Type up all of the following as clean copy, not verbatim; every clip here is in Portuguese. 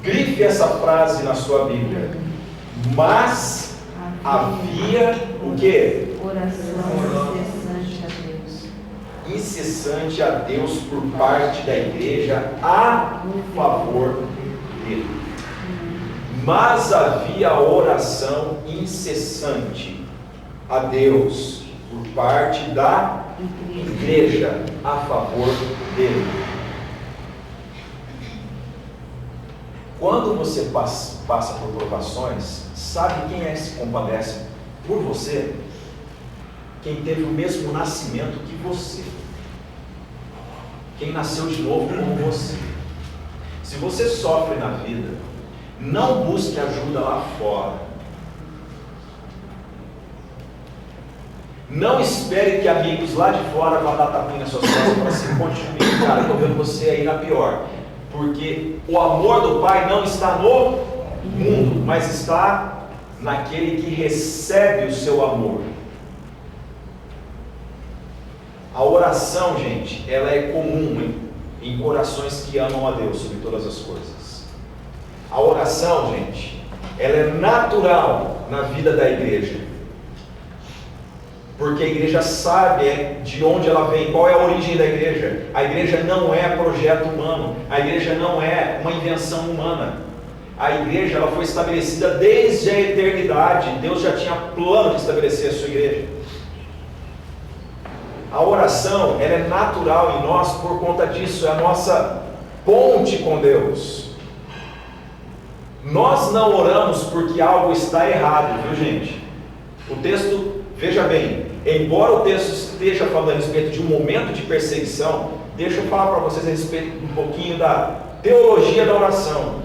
Grife essa frase na sua Bíblia. Mas havia o quê? Oração incessante a Deus. Incessante a Deus por parte da igreja a favor dele. Mas havia oração incessante a Deus por parte da igreja a favor dele. Quando você passa por provações, sabe quem é que se compadece por você? Quem teve o mesmo nascimento que você. Quem nasceu de novo como você. Se você sofre na vida, não busque ajuda lá fora. Não espere que amigos lá de fora vão dar tapinha nas suas costas para se continue. Cara, estou vendo você aí na pior. Porque o amor do Pai não está no mundo, mas está naquele que recebe o seu amor. A oração, gente, ela é comum em corações que amam a Deus sobre todas as coisas. A oração, gente, ela é natural na vida da igreja. Porque a igreja sabe de onde ela vem, qual é a origem da igreja. A igreja não é projeto humano, a igreja não é uma invenção humana. A igreja ela foi estabelecida desde a eternidade. Deus já tinha plano de estabelecer a sua igreja. A oração ela é natural em nós por conta disso, é a nossa ponte com Deus. Nós não oramos porque algo está errado, viu gente? O texto, veja bem, embora o texto esteja falando a respeito de um momento de perseguição, deixa eu falar para vocês a respeito um pouquinho da teologia da oração.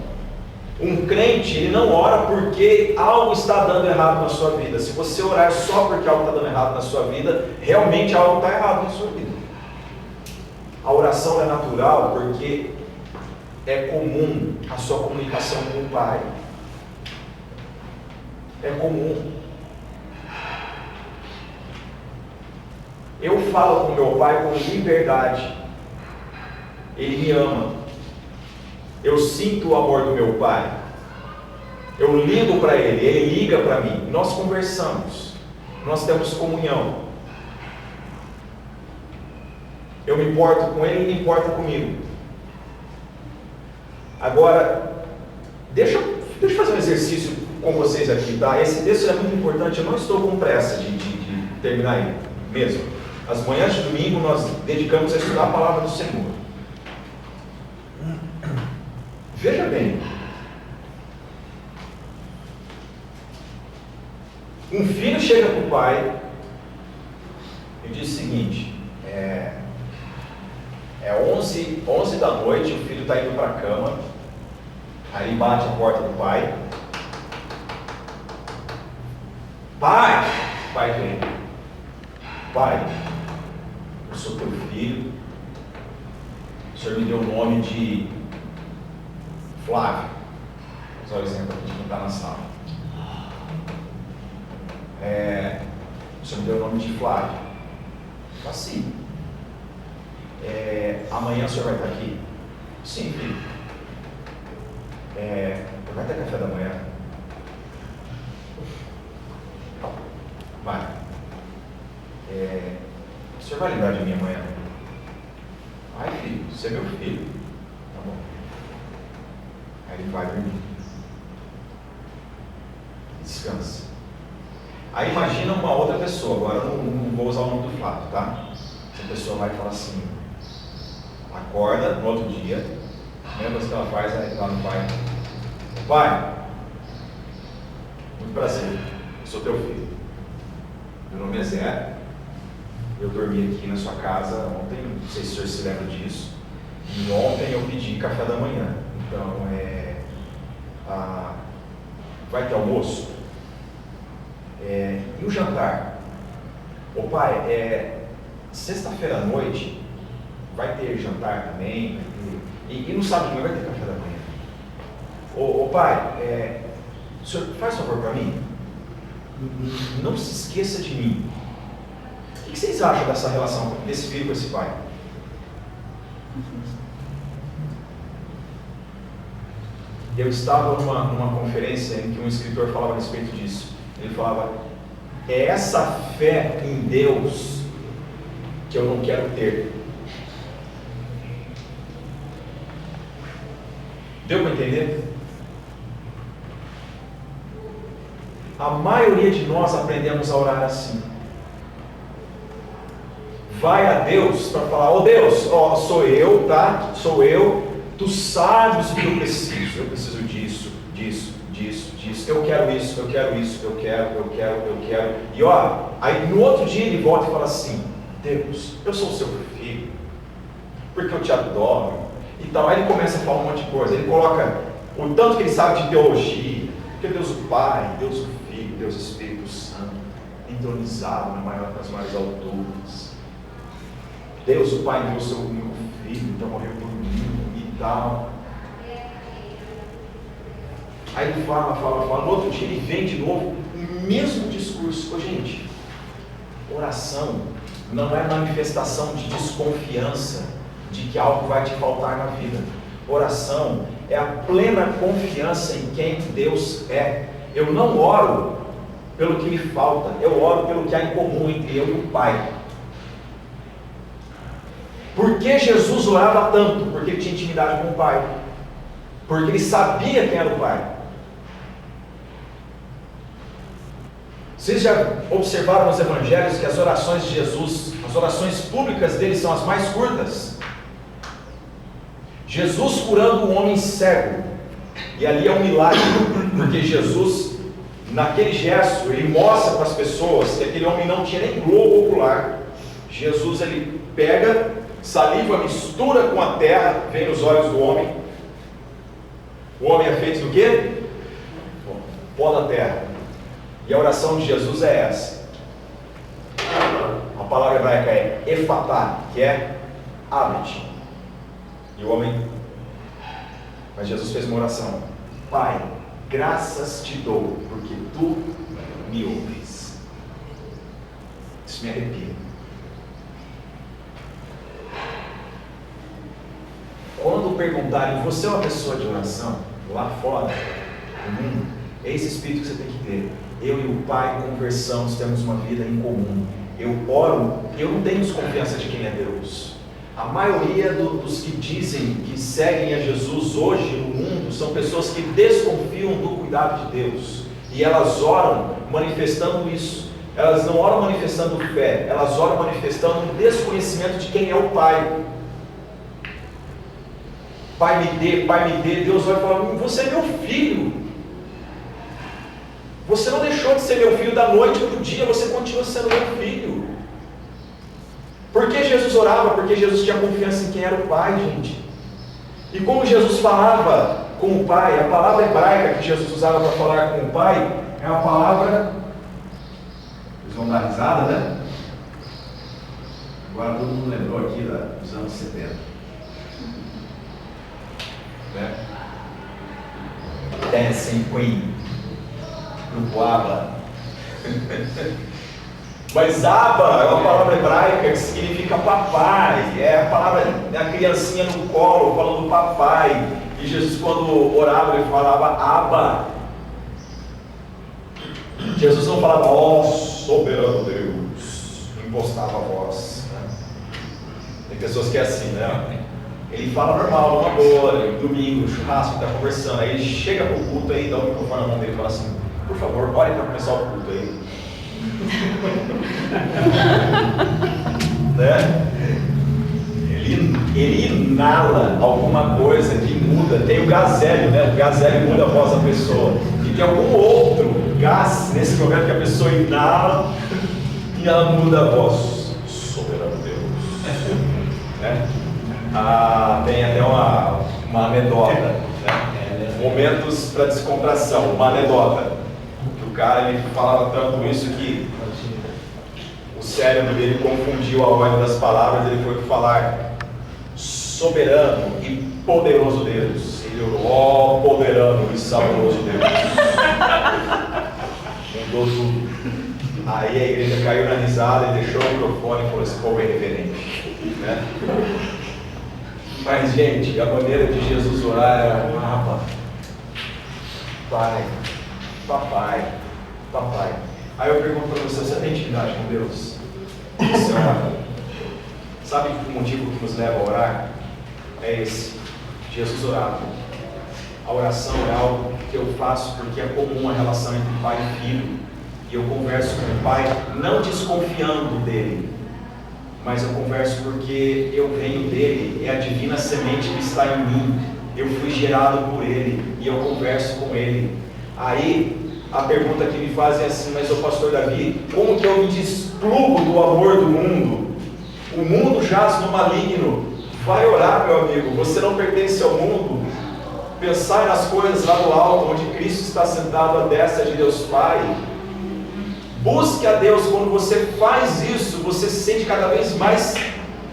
Um crente, ele não ora porque algo está dando errado na sua vida. Se você orar só porque algo está dando errado na sua vida, realmente algo está errado na sua vida. A oração é natural porque é comum a sua comunicação com o Pai. É comum. Eu falo com meu Pai com liberdade. Ele me ama. Eu sinto o amor do meu Pai. Eu ligo para Ele liga para mim. Nós conversamos. Nós temos comunhão. Eu me importo com Ele, Ele importa comigo. Agora, deixa eu fazer um exercício com vocês aqui, tá? Esse texto é muito importante. Eu não estou com pressa de terminar ele mesmo. As manhãs de domingo nós dedicamos a estudar a palavra do Senhor. Veja bem, um filho chega para o pai e diz o seguinte, é 11 da noite, o filho está indo para a cama, aí bate a porta do pai, pai vem, pai, eu sou teu filho, o senhor me deu o nome de Flávio, vou usar o exemplo aqui de quem está na sala. O senhor me deu o nome de Flávio. Assim. Amanhã o senhor vai estar aqui? Sim, filho. Vai ter café da manhã? Vai. O senhor vai lembrar de mim amanhã? Ai, filho, você é meu filho. Tá bom. Aí ele vai dormir. Descansa. Aí imagina uma outra pessoa, agora eu não vou usar o nome do Flávio, tá? Essa pessoa vai falar assim, acorda no outro dia, a mesma coisa que ela faz, aí lá no pai, pai, muito prazer, eu sou teu filho, meu nome é Zé, eu dormi aqui na sua casa ontem, não sei se o senhor se lembra disso, e ontem eu pedi café da manhã, então vai ter almoço? E o jantar? Ô pai, sexta-feira à noite vai ter jantar também, e no sábado também vai ter café da manhã. Ô pai, o senhor faz favor para mim? Não se esqueça de mim. O que vocês acham dessa relação desse filho com esse pai? E eu estava numa conferência em que um escritor falava a respeito disso. Ele falava: é essa fé em Deus que eu não quero ter. Deu para entender? A maioria de nós aprendemos a orar assim. Vai a Deus para falar: ó Deus, ó, sou eu, tá? Sou eu. Tu sabes o que eu preciso. Eu preciso disso, disso, disso, disso. Eu quero isso, eu quero isso, eu quero. E ó, aí no outro dia ele volta e fala assim: Deus, eu sou o seu filho, porque eu te adoro. E tal. Aí ele começa a falar um monte de coisa. Ele coloca o tanto que ele sabe de teologia, que Deus o Pai, Deus o Filho, Deus o Espírito Santo, entronizado nas maiores alturas. Deus o Pai deu o seu único filho para morrer por mim e tal. Aí ele fala. No outro dia ele vem de novo o mesmo discurso. Ô, gente, oração não é manifestação de desconfiança de que algo vai te faltar na vida. Oração é a plena confiança em quem Deus é. Eu não oro pelo que me falta, eu oro pelo que há em comum entre eu e o Pai. Por que Jesus orava tanto? Porque ele tinha intimidade com o Pai. Porque ele sabia quem era o Pai. Vocês já observaram nos evangelhos que as orações de Jesus, as orações públicas dele são as mais curtas? Jesus curando um homem cego, e ali é um milagre, porque Jesus, naquele gesto, ele mostra para as pessoas que aquele homem não tinha nem globo ocular. Jesus, ele pega saliva, mistura com a terra, vem nos olhos do homem. O homem é feito do quê? Pó da terra. E a oração de Jesus é essa. A palavra hebraica é efatá, que é abre-te. E o homem, mas Jesus fez uma oração: Pai, graças te dou, porque tu me ouves. Isso me arrepia. Quando perguntarem: você é uma pessoa de oração? Lá fora, no mundo, é esse espírito que você tem que ter. Eu e o Pai conversamos, temos uma vida em comum. Eu oro, eu não tenho desconfiança de quem é Deus. A maioria dos que dizem que seguem a Jesus hoje no mundo são pessoas que desconfiam do cuidado de Deus. E elas oram manifestando isso. Elas não oram manifestando fé, elas oram manifestando um desconhecimento de quem é o Pai. Pai me dê. Deus vai falar: você é meu filho. Você não deixou de ser meu filho da noite para o dia, você continua sendo meu filho. Por que Jesus orava? Porque Jesus tinha confiança em quem era o Pai, gente. E como Jesus falava com o Pai, a palavra hebraica que Jesus usava para falar com o Pai é a palavra... Vocês vão dar risada, né? Agora todo mundo lembrou aqui dos anos 70. Né? Dancing Queen, Grupo ABBA. Mas Abba é uma palavra hebraica que significa papai. É a palavra da criancinha no colo falando papai. E Jesus, quando orava, ele falava Abba. Jesus não falava ó soberano Deus, não impostava a voz, né? Tem pessoas que é assim, né? Ele fala normal, numa boa, domingo, churrasco, está conversando. Aí ele chega para o culto aí, dá o microfone na mão dele e fala assim: por favor, ore para começar o culto aí. Né? Ele inala alguma coisa que muda. Tem o gazélio, né? O gazélio muda a voz da pessoa. E tem algum outro gás nesse momento que a pessoa inala e ela muda a voz. Soberano Deus. Né? Tem até uma anedota, né? Momentos para descontração, uma anedota. O cara, ele falava tanto isso que o cérebro dele confundiu a ordem das palavras. Ele foi falar soberano e poderoso Deus. Ele orou: ó poderoso e saboroso Deus. Mudou tudo. Aí a igreja caiu na risada e deixou o microfone e falou: esse povo é irreverente, né? Mas, gente, a maneira de Jesus orar era: Abba, papai. Aí eu pergunto para você tem intimidade com Deus? Você ora? Sabe o motivo que nos leva a orar? É esse. Jesus orava. A oração é algo que eu faço porque é comum a relação entre pai e filho. E eu converso com o pai não desconfiando dele, mas eu converso porque eu venho dele, é a divina semente que está em mim. Eu fui gerado por ele e eu converso com ele. Aí a pergunta que me fazem é assim: mas o pastor Davi, como que eu me desplugo do amor do mundo? O mundo jaz no maligno. Vai orar, meu amigo, você não pertence ao mundo. Pensai nas coisas lá no alto, onde Cristo está sentado à destra de Deus Pai. Busque a Deus. Quando você faz isso, você se sente cada vez mais,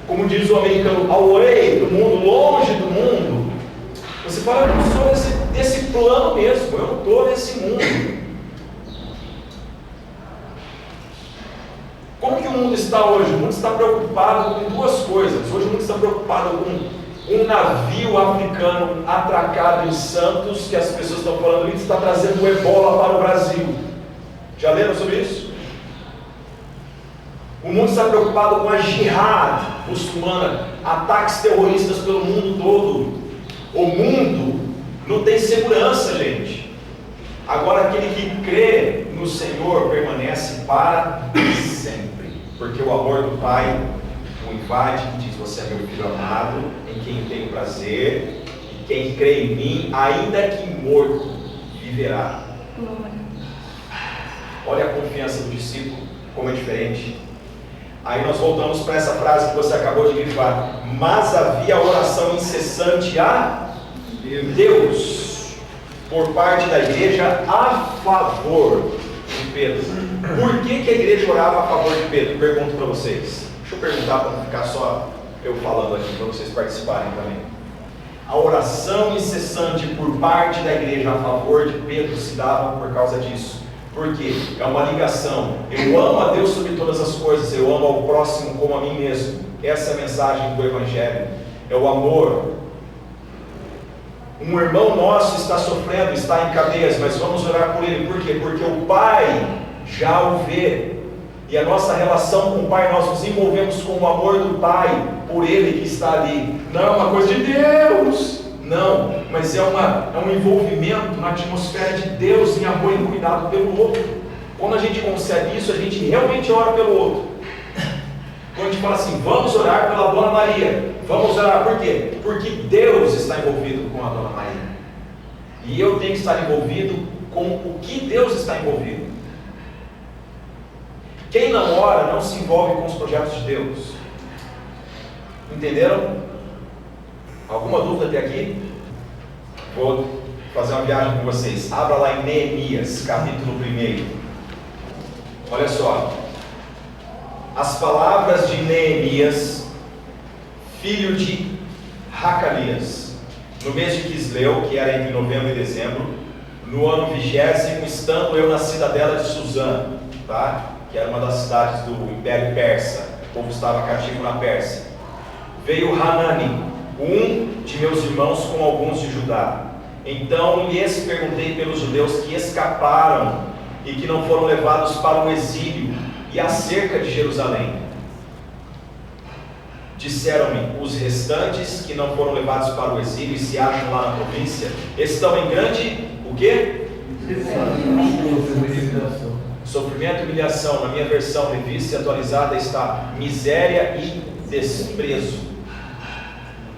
como diz o americano, away do mundo, longe do mundo. Você fala: eu não sou desse plano mesmo, eu não estou nesse mundo. Como que o mundo está hoje? O mundo está preocupado com duas coisas. Hoje o mundo está preocupado com um navio africano atracado em Santos, que as pessoas estão falando isso, está trazendo ebola para o Brasil. Já leram sobre isso? O mundo está preocupado com a jihad muçulmana, ataques terroristas pelo mundo todo. O mundo não tem segurança, gente. Agora aquele que crê no Senhor permanece para sempre, porque o amor do Pai o invade e diz: você é meu filho amado, em quem tenho prazer, e quem crê em mim, ainda que morto, viverá. Olha a confiança do discípulo, como é diferente. Aí nós voltamos para essa frase que você acabou de grifar: mas havia oração incessante a Deus, por parte da igreja, a favor de Pedro. Por que a igreja orava a favor de Pedro? Pergunto para vocês. Deixa eu perguntar para não ficar só eu falando aqui, para vocês participarem também. A oração incessante por parte da igreja a favor de Pedro se dava por causa disso. Porque é uma ligação. Eu amo a Deus sobre todas as coisas, eu amo ao próximo como a mim mesmo. Essa é a mensagem do Evangelho. É o amor. Um irmão nosso está sofrendo, está em cadeias, mas vamos orar por ele. Por quê? Porque o Pai já o vê. E a nossa relação com o Pai, nós nos envolvemos com o amor do Pai por ele que está ali. Não é uma coisa de Deus. Não, mas é um envolvimento na atmosfera de Deus em amor e cuidado pelo outro. Quando a gente consegue isso, a gente realmente ora pelo outro. Quando a gente fala assim: vamos orar pela Dona Maria, vamos orar, por quê? Porque Deus está envolvido com a Dona Maria, e eu tenho que estar envolvido com o que Deus está envolvido. Quem não ora não se envolve com os projetos de Deus. Entenderam? Alguma dúvida até aqui? Vou fazer uma viagem com vocês. Abra lá em Neemias, capítulo 1. Olha só. As palavras de Neemias, filho de Hacalias, no mês de Quisleu, que era entre novembro e dezembro, no ano 20º, estando eu na cidadela de Suzã, tá? Que era uma das cidades do Império Persa. O povo estava cativo na Pérsia. Veio Hanani, um de meus irmãos, com alguns de Judá. Então lhes perguntei pelos judeus que escaparam e que não foram levados para o exílio e acerca de Jerusalém. Disseram-me: os restantes que não foram levados para o exílio e se acham lá na província estão em grande, o quê? Sofrimento e humilhação. Na minha versão revista e atualizada está miséria e desprezo.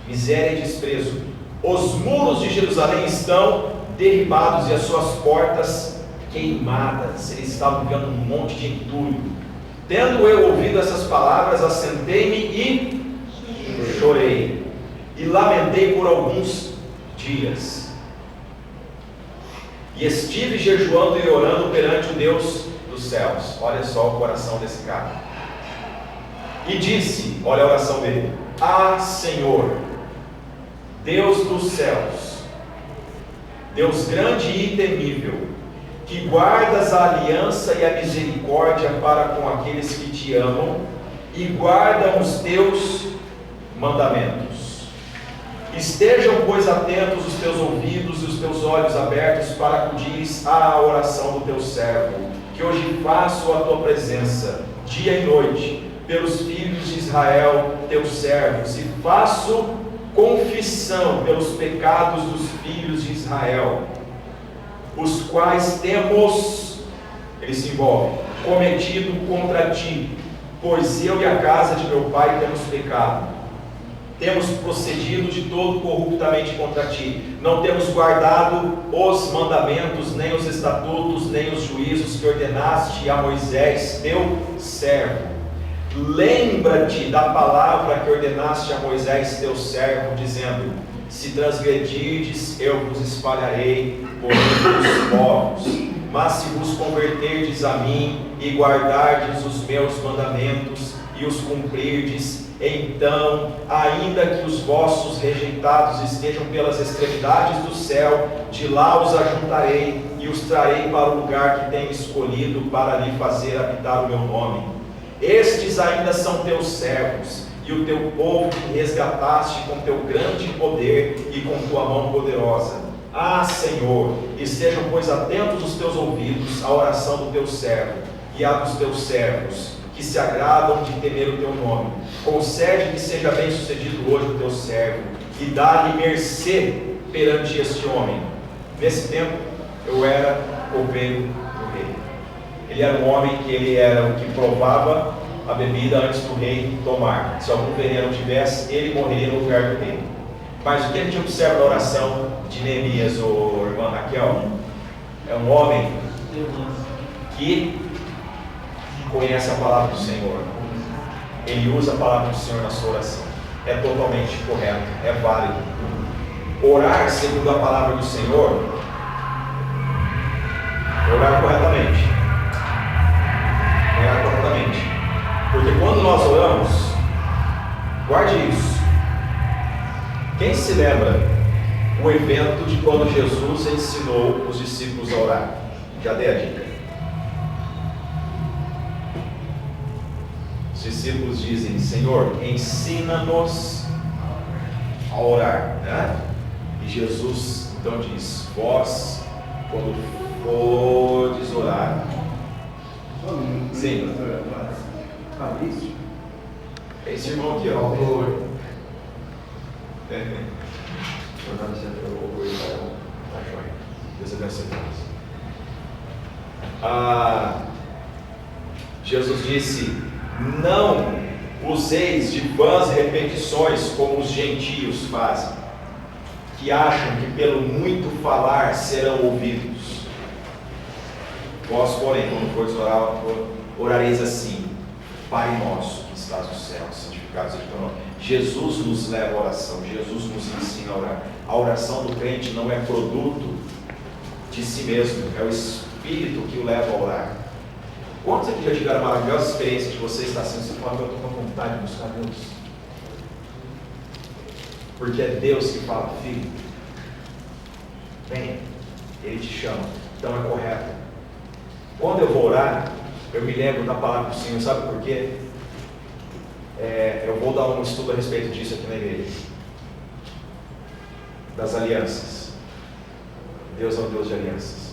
Miséria e desprezo. Os muros de Jerusalém estão derribados e as suas portas queimadas. Eles estavam vivendo um monte de entulho. Tendo eu ouvido essas palavras, assentei-me e chorei, e lamentei por alguns dias. E estive jejuando e orando perante o Deus dos céus. Olha só o coração desse cara. E disse, olha a oração dele: ah, Senhor, Deus dos céus, Deus grande e temível, que guardas a aliança e a misericórdia para com aqueles que te amam e guardam os teus mandamentos. Estejam, pois, atentos os teus ouvidos e os teus olhos abertos para acudires à oração do teu servo, que hoje faço a tua presença, dia e noite, pelos filhos de Israel, teus servos, e faço confissão pelos pecados dos filhos de Israel, os quais temos, ele se envolve, cometido contra ti, pois eu e a casa de meu pai temos pecado. Temos procedido de todo corruptamente contra ti. Não temos guardado os mandamentos, nem os estatutos, nem os juízos que ordenaste a Moisés, teu servo. Lembra-te da palavra que ordenaste a Moisés, teu servo, dizendo: se transgredirdes, eu vos espalharei por entre os povos. Mas se vos converterdes a mim e guardardes os meus mandamentos e os cumprirdes, então, ainda que os vossos rejeitados estejam pelas extremidades do céu, de lá os ajuntarei e os trarei para o lugar que tenho escolhido para lhe fazer habitar o meu nome. Estes ainda são teus servos e o teu povo que resgataste com teu grande poder e com tua mão poderosa. Ah, Senhor, estejam, pois, atentos os teus ouvidos à oração do teu servo e à dos teus servos, que se agradam de temer o teu nome. Concede que seja bem sucedido hoje o teu servo, e dá-lhe mercê perante este homem. Nesse tempo, eu era copeiro do rei. Ele era um homem que ele era o que provava a bebida antes do rei tomar. Se algum veneno tivesse, ele morreria no lugar do rei. Mas o que a gente observa na oração de Neemias, ou irmã Raquel, é um homem que conhece a palavra do Senhor. Ele usa a palavra do Senhor na sua oração. É totalmente correto, é válido. Orar segundo a palavra do Senhor, orar corretamente. Orar corretamente. Porque quando nós oramos, guarde isso. Quem se lembra o evento de quando Jesus ensinou os discípulos a orar? Já dei a dica. Os discípulos dizem: Senhor, ensina-nos a orar, né? E Jesus então diz: vós, quando fordes orar, sim, Fabrício, esse irmão aqui, ó, Jesus disse: não useis de vãs repetições como os gentios fazem, que acham que pelo muito falar serão ouvidos. Vós, porém, quando fores orar, orareis assim: Pai nosso que estás no céu, santificado seja o teu nome. Jesus nos leva à oração, Jesus nos ensina a orar. A oração do crente não é produto de si mesmo, é o Espírito que o leva a orar. Quantos aqui já tiveram a maravilhosa experiência de você estar assim, você fala: eu estou com vontade de buscar Deus? Porque é Deus que fala: filho, vem, Ele te chama. Então é correto. Quando eu vou orar, eu me lembro da palavra do Senhor, sabe por quê? Eu vou dar um estudo a respeito disso aqui na igreja. Das alianças. Deus é um Deus de alianças.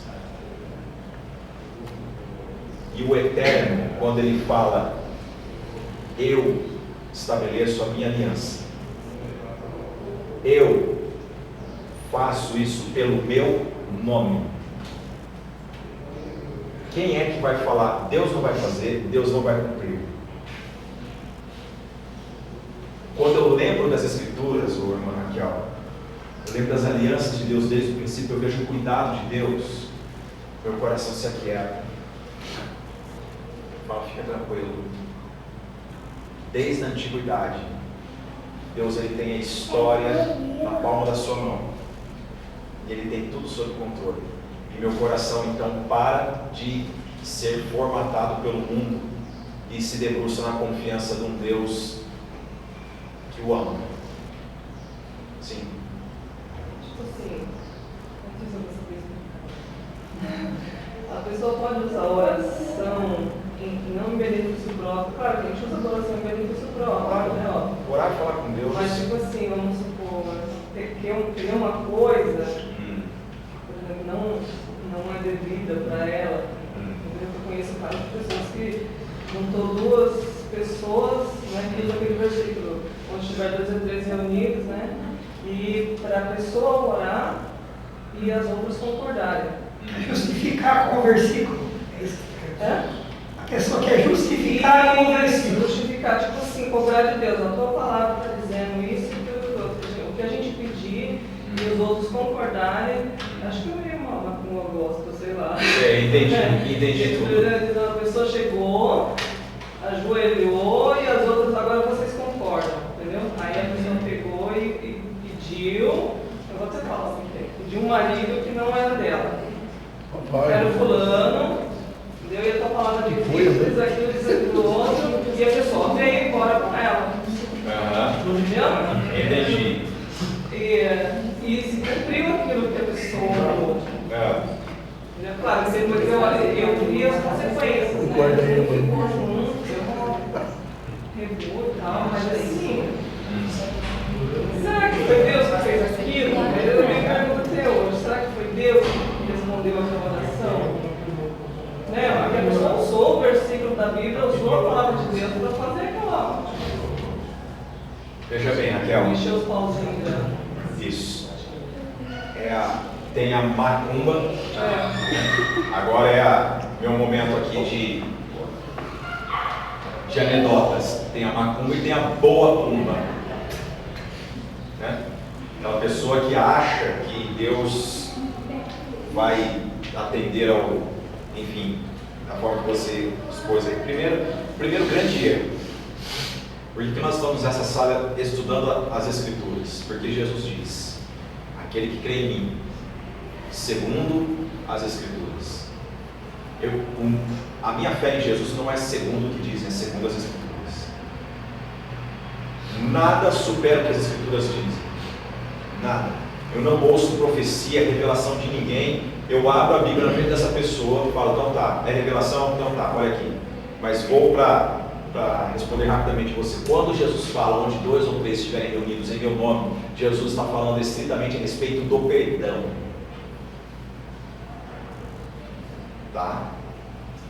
E o Eterno, quando Ele fala: eu estabeleço a minha aliança, eu faço isso pelo meu nome. Quem é que vai falar? Deus não vai fazer, Deus não vai cumprir. Quando eu lembro das Escrituras, irmã Raquel, eu lembro das alianças de Deus desde o princípio, eu vejo o cuidado de Deus, meu coração se aquieta. Fala: fica tranquilo. Desde a antiguidade, Deus ele tem a história na palma da sua mão. E Ele tem tudo sob controle. E meu coração então para de ser formatado pelo mundo e se debruça na confiança de um Deus que o ama. Sim. Tipo assim, a pessoa pode usar a oração não em benefício próprio. Claro que a gente usa a oração em benefício próprio, né? Orar e falar com Deus. Mas tipo assim, vamos supor, querer uma coisa, por exemplo, não é devida para ela. Eu conheço casos de pessoas que juntou duas pessoas, né, que usa aquele versículo, onde tiver 2 ou 3 reunidos, né, e para a pessoa orar e as outras concordarem. Justificar com o versículo. É? A pessoa quer justificar com o versículo. Justificar, tipo assim, cobrar de Deus. A tua palavra está dizendo isso, o que a gente pedir e os outros concordarem, acho que eu ia uma gosta, sei lá. Entendi tudo. A pessoa chegou, ajoelhou e as outras agora vocês concordam, entendeu? Aí a pessoa pegou e pediu, eu vou dizer falar assim, pediu um marido que não era dela. Era o fulano, entendeu? E a tua palavra de diz aquilo, outro, e a pessoa veio embora com ela. Entendeu? Entendi. E se cumpriu aquilo que a pessoa falou. Claro, você pode dizer, olha, eu vi as consequências, né? Eu fico junto, eu rebuto e tal, mas assim, será que foi Deus que fez aquilo? Eu também pergunto até hoje, será que foi Deus que respondeu a sua oração? Né? Porque a pessoa usou o versículo da Bíblia, usou a palavra de Deus para fazer aquela. Veja bem, Raquel. Encher os pauzinhos dela. Isso. Tem a macumba. Agora é meu momento aqui de anedotas. Tem a macumba e tem a boa cumba. Né? Aquela pessoa que acha que Deus vai atender enfim, da forma que você expôs aí. Primeiro grande erro. Por que nós estamos nessa sala estudando as Escrituras? Porque Jesus diz: aquele que crê em mim, segundo as Escrituras. A minha fé em Jesus não é segundo o que dizem, é segundo as Escrituras. Nada supera o que as Escrituras dizem. Nada. Eu não ouço profecia, revelação de ninguém. Eu abro a Bíblia na frente dessa pessoa e falo: então tá, é revelação? Então tá, olha aqui. Mas vou para responder rapidamente você. Quando Jesus fala, onde 2 ou 3 estiverem reunidos em meu nome, Jesus está falando estritamente a respeito do perdão. Tá?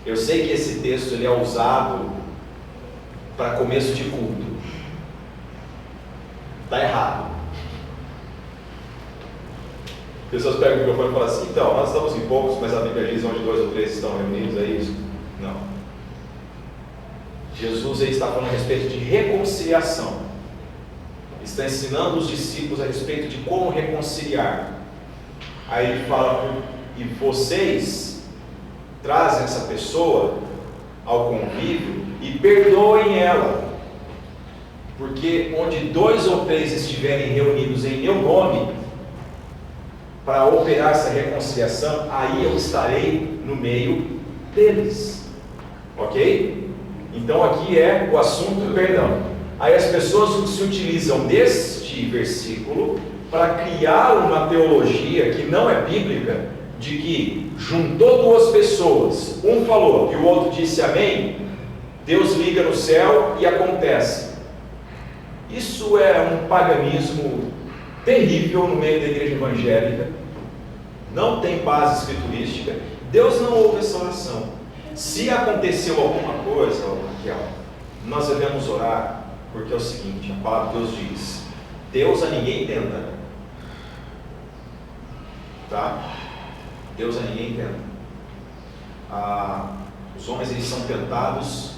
Eu sei que esse texto ele é usado para começo de culto. Está errado. Pessoas pegam o microfone e falam assim: então, nós estamos em poucos, mas a Bíblia diz onde 2 ou 3 estão reunidos, é isso? Não. Jesus aí está falando a respeito de reconciliação. Está ensinando os discípulos a respeito de como reconciliar. Aí ele fala: e vocês trazem essa pessoa ao convívio e perdoem ela, porque onde 2 ou 3 estiverem reunidos em meu nome para operar essa reconciliação, aí eu estarei no meio deles. Ok? Então aqui é o assunto do perdão. Aí as pessoas se utilizam deste versículo para criar uma teologia que não é bíblica, de que juntou 2 pessoas, um falou e o outro disse amém, Deus liga no céu e acontece. Isso é um paganismo terrível no meio da igreja evangélica, não tem base escriturística. Deus não ouve essa oração. Se aconteceu alguma coisa, Raquel, nós devemos orar, porque é o seguinte: a palavra de Deus diz: Deus a ninguém tenta. Tá? Deus a ninguém tenta. Os homens eles são tentados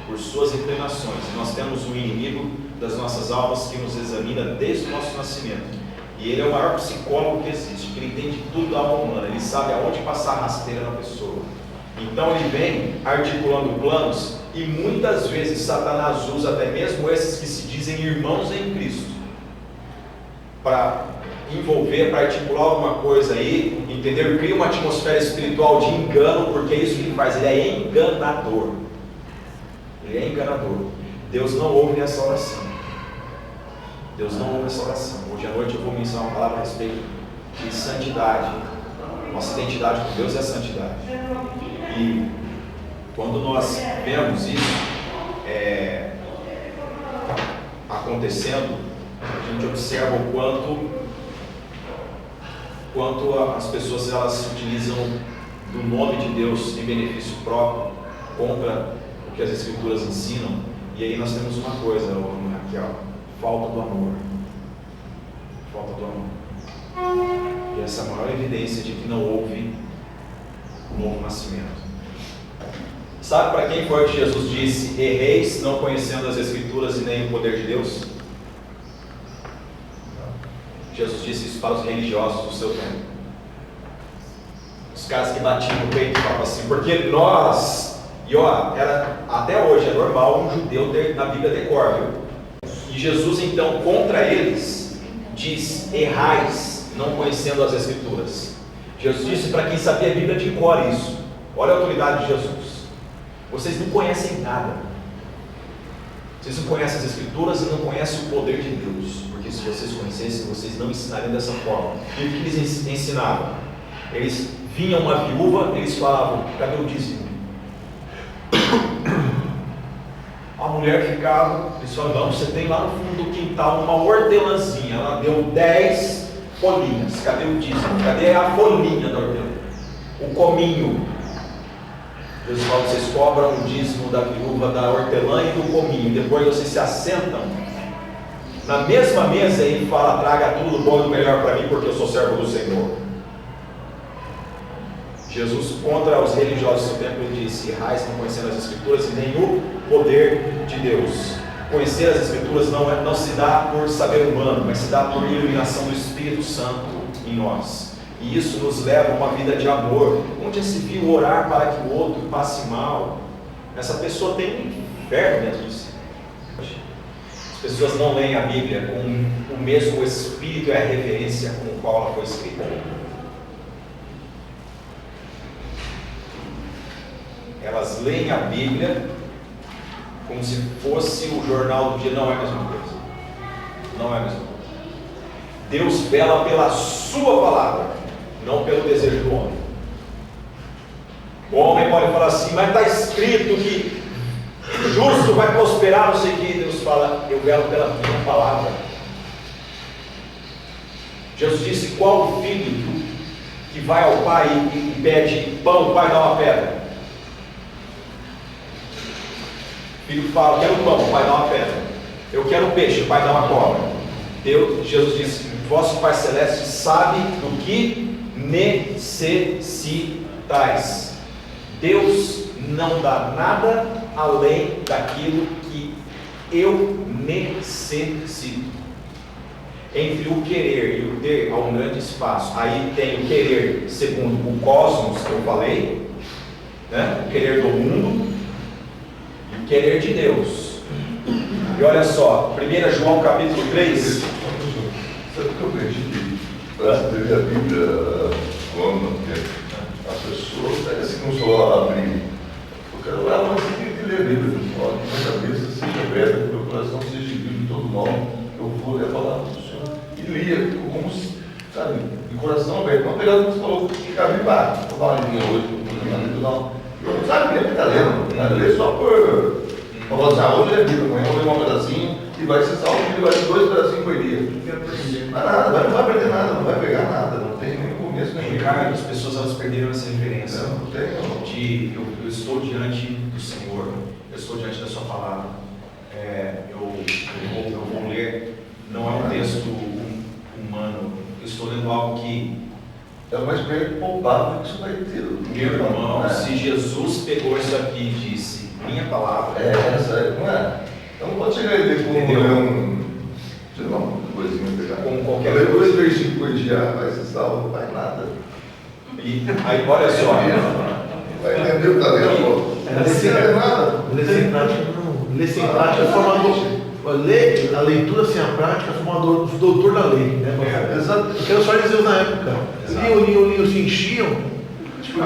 por suas inclinações. Nós temos um inimigo das nossas almas que nos examina desde o nosso nascimento. E ele é o maior psicólogo que existe, porque ele entende tudo da alma humana. Ele sabe aonde passar a rasteira na pessoa. Então ele vem articulando planos, e muitas vezes Satanás usa até mesmo esses que se dizem irmãos em Cristo para envolver, para articular alguma coisa aí, entendeu? Cria uma atmosfera espiritual de engano, porque é isso que ele faz. Ele é enganador. Ele é enganador. Deus não ouve essa oração. Deus não ouve essa oração. Hoje à noite eu vou mencionar uma palavra a respeito de santidade. Nossa identidade com Deus é a santidade. E quando nós vemos isso acontecendo, a gente observa o quanto quanto as pessoas elas utilizam do nome de Deus em benefício próprio, contra o que as Escrituras ensinam. E aí nós temos uma coisa, Raquel, falta do amor. Falta do amor. E essa é a maior evidência de que não houve novo nascimento. Sabe para quem foi que Jesus disse: erreis não conhecendo as Escrituras e nem o poder de Deus? Jesus disse isso para os religiosos do seu tempo. Os caras que batiam no peito e falavam assim: porque nós, e ó, até hoje é normal um judeu ter na Bíblia decor, viu? E Jesus então contra eles diz: errais não conhecendo as Escrituras. Jesus disse para quem sabia a Bíblia de cor isso. Olha a autoridade de Jesus. Vocês não conhecem nada. Vocês não conhecem as Escrituras e não conhecem o poder de Deus. Porque se vocês conhecessem, vocês não ensinariam dessa forma. E o que eles ensinavam? Eles vinham uma viúva, eles falavam: cadê o dízimo? A mulher ficava, eles falavam: não, você tem lá no fundo do quintal uma hortelãzinha, ela deu 10 folhinhas, cadê o dízimo? Cadê a folhinha da hortelã? O cominho. Jesus fala: vocês cobram o dízimo da viúva, da hortelã e do cominho, depois vocês se assentam na mesma mesa e fala: traga tudo bom e do melhor para mim, porque eu sou servo do Senhor. Jesus contra os religiosos do seu tempo, ele disse: errais não conhecendo as Escrituras e nem o poder de Deus. Conhecer as Escrituras não se dá por saber humano, mas se dá por iluminação do Espírito Santo em nós. E isso nos leva a uma vida de amor. Onde se viu orar para que o outro passe mal? Essa pessoa tem um inferno dentro de si. As pessoas não leem a Bíblia com o mesmo espírito e a reverência com o qual ela foi escrita. Elas leem a Bíblia como se fosse o jornal do dia. Não é a mesma coisa. Não é a mesma coisa. Deus vela pela sua palavra, não pelo desejo do homem. O homem pode falar assim: mas está escrito que o justo vai prosperar, não sei o que. Deus fala: eu velo pela minha palavra. Jesus disse: qual o filho que vai ao pai e pede pão, o pai dá uma pedra? O filho fala: quero pão, o pai dá uma pedra. Eu quero peixe, o pai dá uma cobra. Jesus disse: vosso Pai Celeste sabe do que necessitais. Deus não dá nada além daquilo que eu necessito. Entre o querer e o ter há um grande espaço. Aí tem o querer segundo o cosmos que eu falei, né? O querer do mundo e o querer de Deus. E olha só, 1 João capítulo 3. Sabe o que eu percebi? Para escrever a Bíblia, quando a pessoa pega assim com o celular, abrir. Eu quero lá, mas você tem que ler a Bíblia. Que minha cabeça seja aberta, que meu coração seja livre de todo mal. Eu vou ler a palavra do Senhor. E lia, como se, sabe, de coração aberto. Não pegando o que você falou, ficar ali, vou dar uma linha hoje, não. Eu não sabe nem o que está lendo. Lê só por. Vou falar assim: hoje é Bíblia, amanhã eu vou ler um pedacinho e vai ser salvo, e vai ser 2 pedacinhos por dia. Não vai nada, não vai aprender nada, não vai pegar nada, não tem nem começo nem Ricardo, as pessoas elas perderam essa referência. Não tem. Eu estou diante do Senhor, eu estou diante da sua palavra. Eu vou ler, não é um texto humano, eu estou lendo algo que é mais bem poupado que isso vai ter. Meu irmão, se Jesus pegou isso aqui e disse: minha palavra. Não é? Então não pode chegar aí depois e ler sei lá, uma coisinha pegar. Com qualquer ler coisa. 2 versículos por dia, vai ser salvo, não vai nada. E aí, olha só. Vai entender o que está lendo, não precisa nada. Ler sem prática não. Ler sem prática é formador. A leitura sem a prática é formador, doutor da lei. Né? Exato. Eu quero só dizer na época. Liam, se enchiam. Por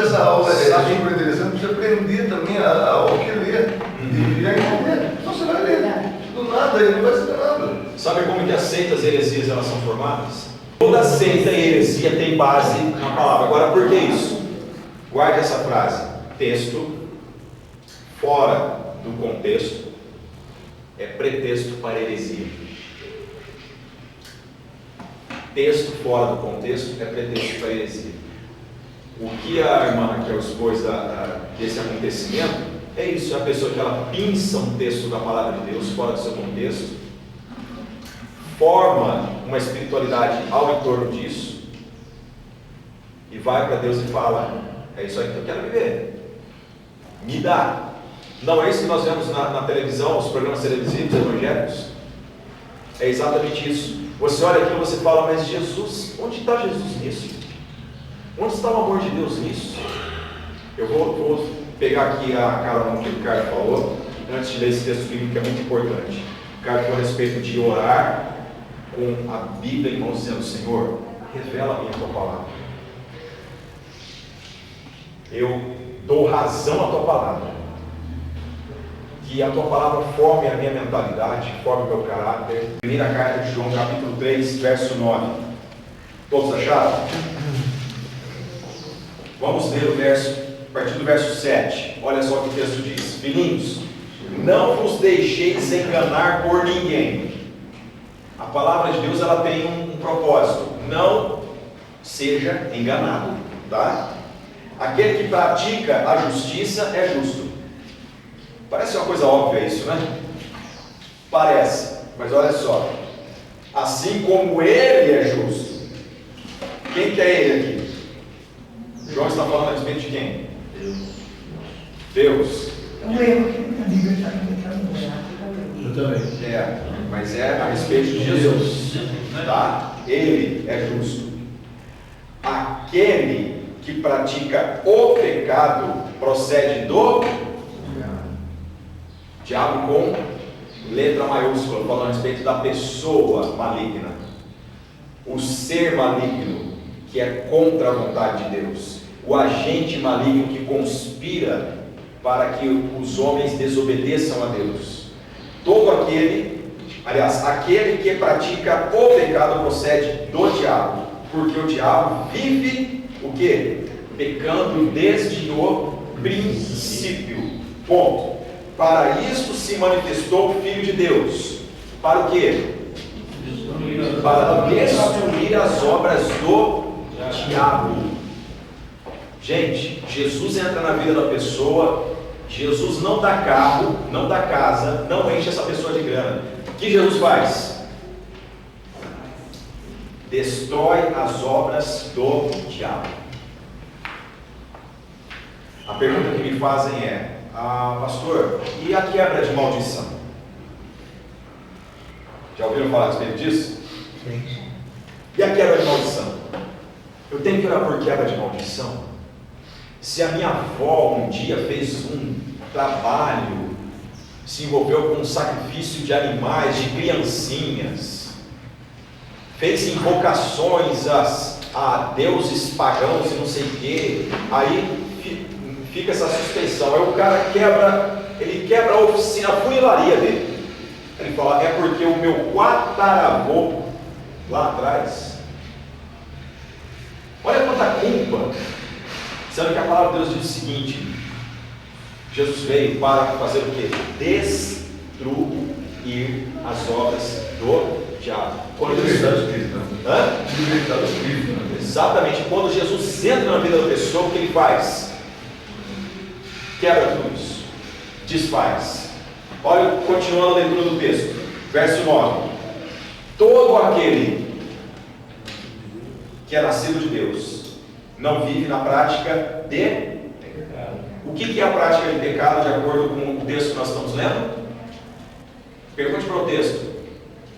essa aula é super interessante para você aprender também ao que ler e já entender. Então você vai ler do nada e não vai saber nada. Sabe como que as seitas e heresias elas são formadas? Toda seita e heresia tem base na palavra. Agora, por que isso? Guarde essa frase: texto fora do contexto é pretexto para heresia. texto fora do contexto é pretexto para heresia. O que a irmã que expôs desse acontecimento é isso, é a pessoa que ela pinça um texto da palavra de Deus fora do seu contexto, forma uma espiritualidade ao entorno disso e vai para Deus e fala: é isso aí que eu quero viver, me dá. Não é isso que nós vemos na televisão, os programas televisivos evangélicos? É exatamente isso. Você olha aquilo e você fala: mas Jesus, onde está Jesus nisso? Onde está o amor de Deus nisso? Eu vou pegar aqui a carona que o Ricardo falou, antes de ler esse texto bíblico que é muito importante. O Ricardo falou a respeito de orar com a Bíblia em mãos, dizendo: Senhor, revela-me a tua palavra. Eu dou razão à tua palavra. Que a tua palavra forme a minha mentalidade, forme o meu caráter. Primeira carta de João, capítulo 3, verso 9. Todos acharam? Vamos ler o verso, a partir do verso 7. Olha só o que o texto diz: filhinhos, não vos deixeis enganar por ninguém. A palavra de Deus, ela tem um propósito: não seja enganado, tá? Aquele que pratica a justiça é justo. Parece uma coisa óbvia isso, né? Parece, mas olha só: assim como ele é justo. Quem que é ele aqui? João está falando a respeito de quem? Deus. É um erro que a Bíblia está tentando. Eu também. Mas é a respeito de Jesus, tá? Ele é justo. Aquele que pratica o pecado procede do diabo, com letra maiúscula, falando a respeito da pessoa maligna, o ser maligno que é contra a vontade de Deus, o agente maligno que conspira para que os homens desobedeçam a Deus. Todo aquele, aliás, aquele que pratica o pecado procede do diabo, porque o diabo vive o quê? Pecando desde o princípio. Ponto. Para isto se manifestou o Filho de Deus. Para o quê? Para destruir as obras do diabo. Gente, Jesus entra na vida da pessoa. Jesus não dá carro, não dá casa, não enche essa pessoa de grana. O que Jesus faz? Destrói as obras do diabo. A pergunta que me fazem é: pastor, e a quebra de maldição? Já ouviram falar a respeito disso? Sim. E a quebra de maldição? Eu tenho que orar por quebra de maldição? Se a minha avó um dia fez um trabalho, se envolveu com um sacrifício de animais, de criancinhas, fez invocações a deuses pagãos e não sei o quê, aí fica essa suspeição. Aí o cara quebra a oficina, a funilaria dele. Ele fala: é porque o meu quataravô lá atrás. Olha quanta culpa. Sendo que a palavra de Deus diz o seguinte: Jesus veio para fazer o quê? Destruir as obras do diabo. Quando Exatamente. Quando Jesus entra na vida da pessoa, o que ele faz? Quebra tudo isso, desfaz. Olha, continuando a leitura do texto, verso 9: todo aquele que é nascido de Deus não vive na prática de pecado. O que é a prática de pecado, de acordo com o texto que nós estamos lendo? Pergunte para o texto: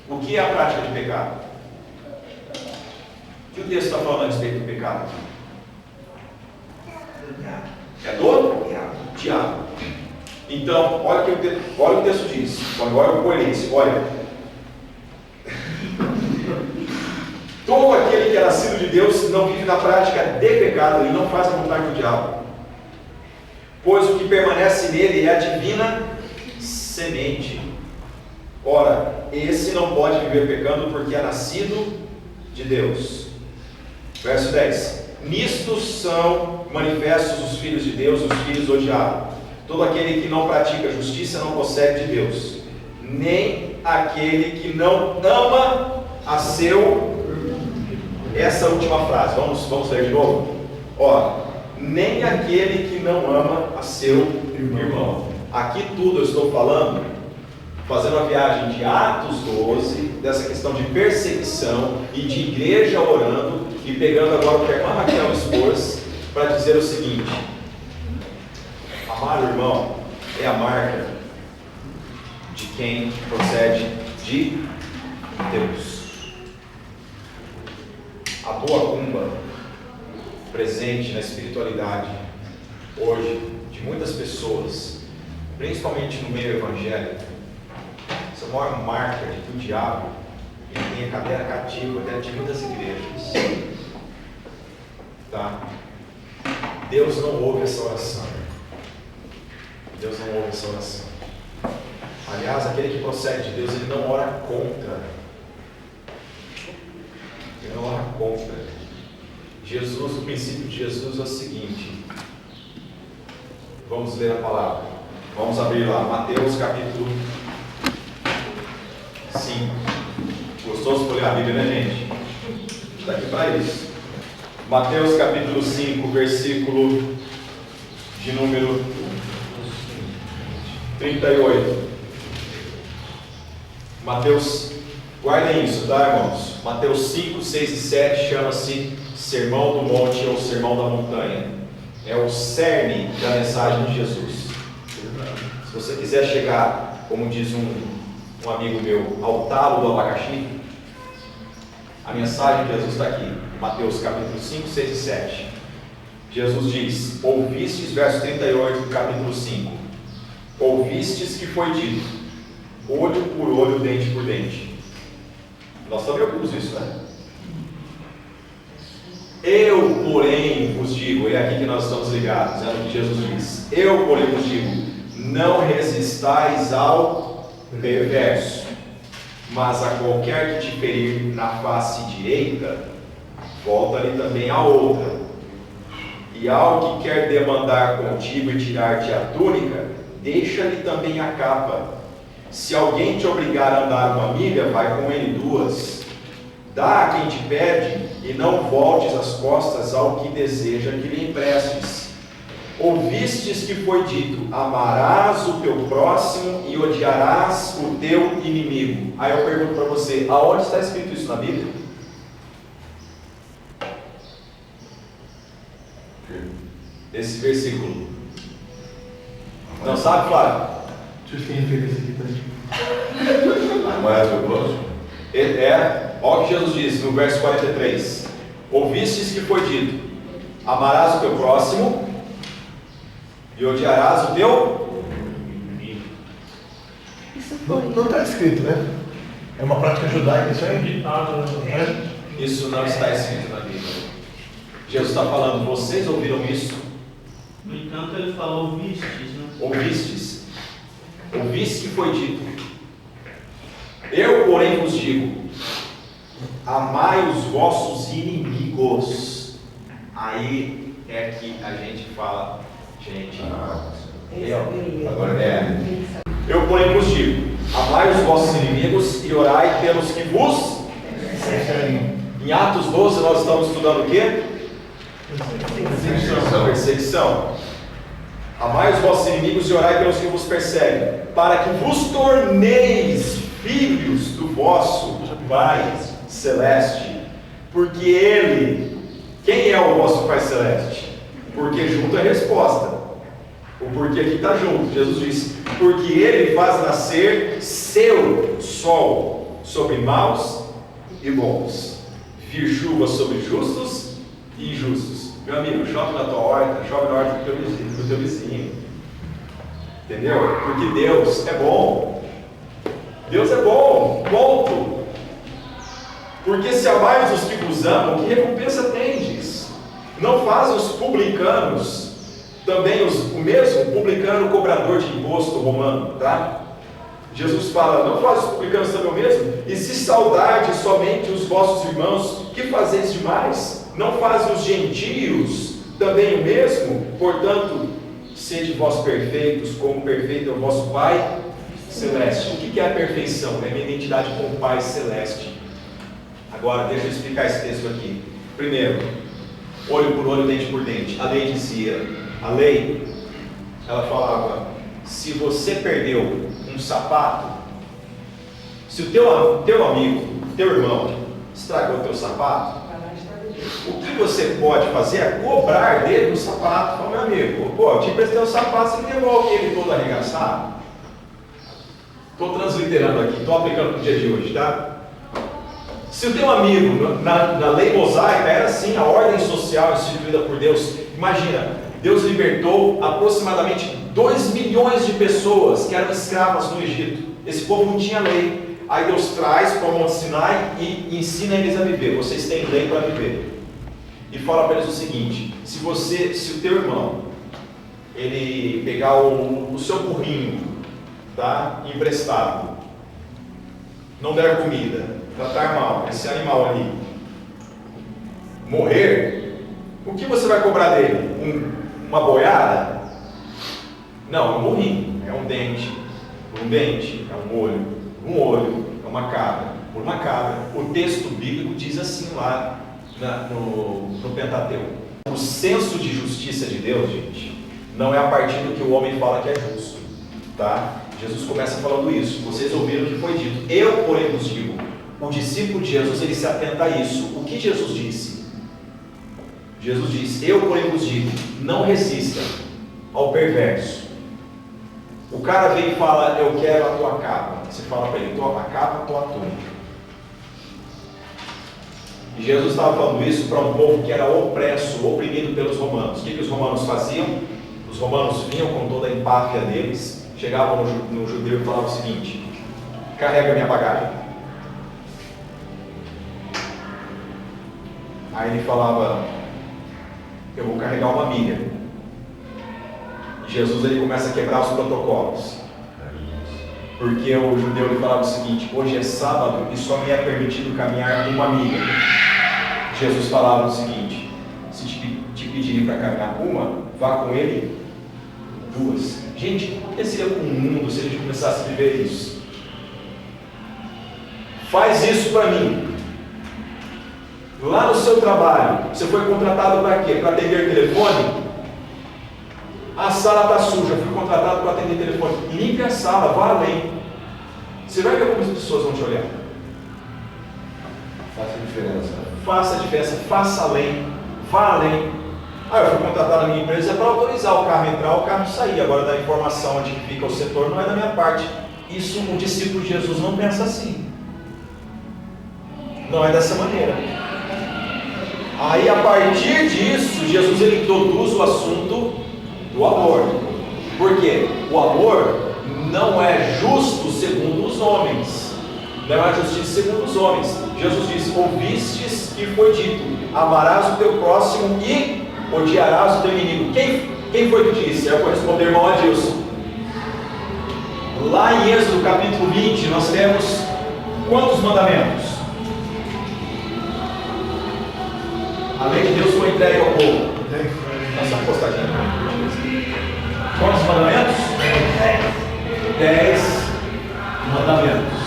o que é a prática de pecado? O que o texto está falando a respeito do pecado? É do diabo. Então, olha o que o texto diz. Agora com coerência, olha: todo aquele que é nascido de Deus não vive na prática de pecado, ele não faz a vontade do diabo, pois o que permanece nele é a divina semente. Ora, esse não pode viver pecando porque é nascido de Deus. Verso 10: nisto são manifestos os filhos de Deus e os filhos do diabo. Todo aquele que não pratica justiça não procede de Deus, nem aquele que não ama a seu essa última frase, vamos ler de novo? Ó, nem aquele que não ama a seu irmão. Aqui tudo eu estou falando, fazendo a viagem de Atos 12, dessa questão de perseguição e de igreja orando, e pegando agora o que a irmã Raquel expôs, para dizer o seguinte: amar o irmão é a marca de quem procede de Deus. A boa cumba presente na espiritualidade hoje de muitas pessoas, principalmente no meio evangélico, essa é a maior marca de que o diabo ele tem a cadeira cativa dentro de muitas igrejas. Tá? Deus não ouve essa oração. Deus não ouve essa oração. Aliás, aquele que procede de Deus, ele não ora contra. Ele não ora contra. Jesus, o princípio de Jesus é o seguinte. Vamos ler a palavra. Vamos abrir lá, Mateus capítulo 5. Gostoso de ler a Bíblia, né, gente? Está aqui para isso. Mateus capítulo 5, versículo de número 38. Mateus, guardem isso, tá, irmãos? Mateus 5, 6 e 7 chama-se Sermão do Monte ou Sermão da Montanha. É o cerne da mensagem de Jesus. Se você quiser chegar, como diz um amigo meu, ao talo do abacaxi, a mensagem de Jesus está aqui. Mateus capítulo 5, 6 e 7. Jesus diz: ouvistes, verso 38 do capítulo 5. Ouvistes que foi dito, olho por olho, dente por dente. Nós também ouvimos isso, né? Eu, porém, vos digo, é aqui que nós estamos ligados, é o que Jesus diz. Eu, porém, vos digo, não resistais ao perverso, mas a qualquer que te ferir na face direita, volta-lhe também a outra. E ao que quer demandar contigo e tirar-te a túnica, deixa-lhe também a capa. Se alguém te obrigar a andar uma milha, vai com ele 2. Dá a quem te pede, e não voltes as costas ao que deseja que lhe emprestes. Ouvistes que foi dito: amarás o teu próximo e odiarás o teu inimigo. Aí eu pergunto para você, aonde está escrito isso na Bíblia? Esse versículo. Não sabe, Flávio? Vocês têm referência aqui também. Amarás o próximo. Olha o que Jesus diz no verso 43. Ouvistes que foi dito: amarás o teu próximo e odiarás o teu inimigo. Não está escrito, né? É uma prática judaica, isso aí? Isso não está escrito na Bíblia. Jesus está falando, vocês ouviram isso? No entanto, ele falou ouvistes, né? Ouvistes. Ouviste que foi dito. Eu, porém, vos digo: amai os vossos inimigos. Aí é que a gente fala, gente, eu, porém, vos digo: amai os vossos inimigos e orai pelos que vos perseguem. Em Atos 12 nós estamos estudando o quê? Perseguição. Amai os vossos inimigos e orai pelos que vos perseguem, para que vos torneis filhos do vosso Pai Celeste. Porque Ele, quem é o vosso Pai Celeste? Porque junto é a resposta. O porquê aqui está junto. Jesus disse: porque Ele faz nascer seu sol sobre maus e bons, vir chuva sobre justos e injustos. Meu amigo, chove na tua horta, chove na horta do teu vizinho. Entendeu? Porque Deus é bom. Deus é bom, ponto. Porque se amais os que vos amam, que recompensa tendes? Não faz os publicanos, também o mesmo publicano cobrador de imposto romano, tá? Jesus fala: não faz os publicanos também o mesmo? E se saudardes somente os vossos irmãos, que fazeis demais? Não fazem os gentios também o mesmo? Portanto, sede vós perfeitos, como perfeito é o vosso Pai Celeste. O que é a perfeição? É a minha identidade com o Pai Celeste. Agora, deixa eu explicar esse texto aqui. Primeiro, olho por olho, dente por dente. A lei dizia, ela falava, se você perdeu um sapato, se o teu amigo, teu irmão, estragou o teu sapato, o que você pode fazer é cobrar dele o sapato. Fala, meu amigo, pô, eu te emprestei o sapato, você me devolve ele todo arregaçado. Estou transliterando aqui, estou aplicando para o dia de hoje, tá? Se o teu amigo, na lei mosaica, era assim, a ordem social instituída por Deus. Imagina, Deus libertou aproximadamente 2 milhões de pessoas que eram escravas no Egito. Esse povo não tinha lei. Aí Deus traz para o Monte Sinai e ensina eles a viver. Vocês têm lei para viver. E fala para eles o seguinte: se o teu irmão, ele pegar o seu burrinho, tá, emprestado, não der comida, tratar mal esse animal ali, morrer, o que você vai cobrar dele? Uma boiada? Não, é um burrinho, é um dente. Por um dente, é um olho, é uma cabra. Por uma cabra. O texto bíblico diz assim lá no Pentateuco. O senso de justiça de Deus, gente, não é a partir do que o homem fala que é justo, tá? Jesus começa falando isso. Vocês ouviram o que foi dito. Eu, porém, vos digo. O discípulo de Jesus, ele se atenta a isso. O que Jesus disse? Jesus disse, eu, porém, vos digo, não resista ao perverso. O cara vem e fala, eu quero a tua capa. Você fala para ele, tua capa, tua túnica. E Jesus estava falando isso para um povo que era opresso, oprimido pelos romanos. O que os romanos faziam? Os romanos vinham com toda a empáfia deles, chegavam no judeu e falavam o seguinte: carrega minha bagagem. Aí ele falava, eu vou carregar uma milha. E Jesus ele começa a quebrar os protocolos. Porque o judeu ele falava o seguinte: hoje é sábado e só me é permitido caminhar uma milha. Jesus falava o seguinte: se te pedirem para caminhar uma, vá com ele 2. Gente, o que seria com o mundo se a gente começasse a viver isso? Faz isso para mim. Lá no seu trabalho, você foi contratado para quê? Para atender telefone? A sala está suja, fui contratado para atender telefone. Limpe a sala, vá além. Você vai ver como as pessoas vão te olhar. Faça a diferença. Faça a diferença, faça além, vá além. Eu fui contratado na minha empresa para autorizar o carro entrar, o carro sair. Agora, da informação onde fica o setor não é da minha parte. Isso, o discípulo de Jesus não pensa assim. Não é dessa maneira. Aí, a partir disso, Jesus ele introduz o assunto do amor. Por quê? O amor não é justo segundo os homens. Não é justiça segundo os homens. Jesus diz, ouvistes que foi dito, amarás o teu próximo e odiarás o teu inimigo. Quem foi que disse? Eu vou responder, irmão Adilson. Lá em Êxodo capítulo 20, nós temos quantos mandamentos? A lei de Deus foi entregue ao povo. Essa postadinha. Quantos mandamentos? 10 mandamentos.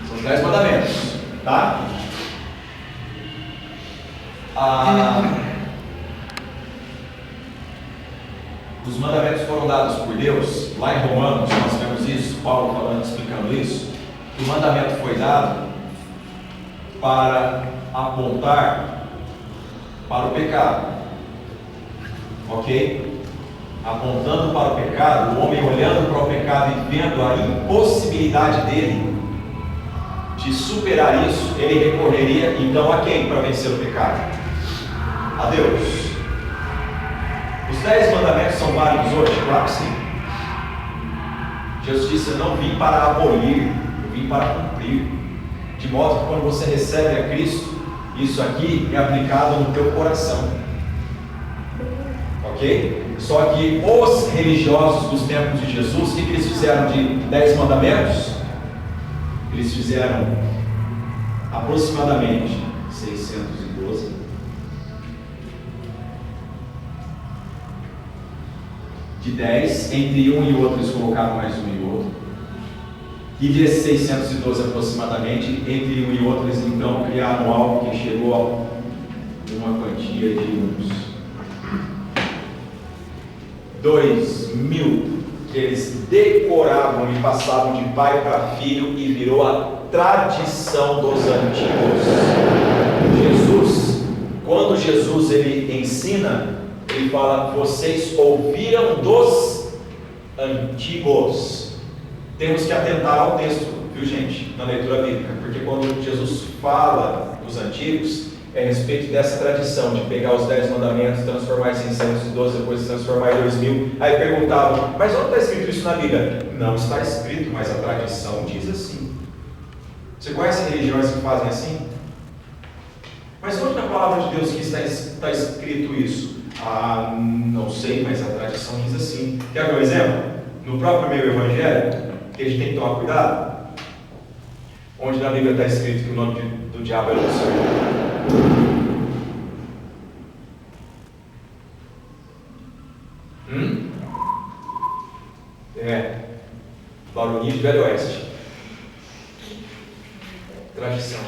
São os 10 mandamentos, tá? Os mandamentos foram dados por Deus. Lá em Romanos nós vemos isso, Paulo falando, explicando isso. O mandamento foi dado para apontar para o pecado, ok? Apontando para o pecado, o homem olhando para o pecado e vendo a impossibilidade dele de superar isso, ele recorreria então a quem para vencer o pecado? A Deus. Os 10 mandamentos são válidos hoje? Claro que sim. Jesus disse, eu não vim para abolir, eu vim para cumprir. De modo que quando você recebe a Cristo, isso aqui é aplicado no teu coração. Ok? Só que os religiosos dos tempos de Jesus, o que eles fizeram de 10 mandamentos? Eles fizeram aproximadamente 612. de 10, entre um e outro eles colocaram mais um e outro. E desses 612 aproximadamente, entre um e outro eles então criaram algo que chegou a uma quantia de uns 2.000 que eles decoravam e passavam de pai para filho e virou a tradição dos antigos. Quando Jesus ele ensina, ele fala: vocês ouviram dos antigos. Temos que atentar ao texto, viu gente, na leitura bíblica, porque quando Jesus fala dos antigos, é a respeito dessa tradição de pegar os 10 mandamentos, transformar em 612, depois transformar em 2.000. Aí perguntavam: mas onde está escrito isso na Bíblia? Não está escrito, mas a tradição diz assim. Você conhece religiões que fazem assim? Mas onde na palavra de Deus que está escrito isso? Ah, não sei, mas a tradição diz assim. Quer ver um exemplo? No próprio meio evangelho, que a gente tem que tomar cuidado, onde na Bíblia está escrito que o nome do diabo é Lúcifer. Baronia de Velho Oeste. Tradição.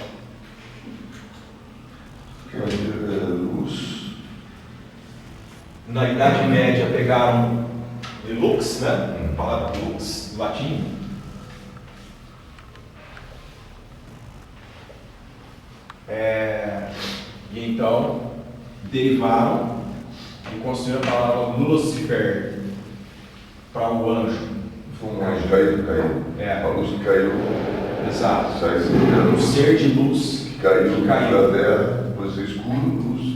Luz. Na Idade Média pegaram de lux, né? A palavra lux, latim. E então derivaram e construíram a palavra Lúcifer para o anjo. Foi um anjo caiu. É. A luz que caiu. Exato. Sai Um ser de luz que caiu da terra, depois é escuro, luz,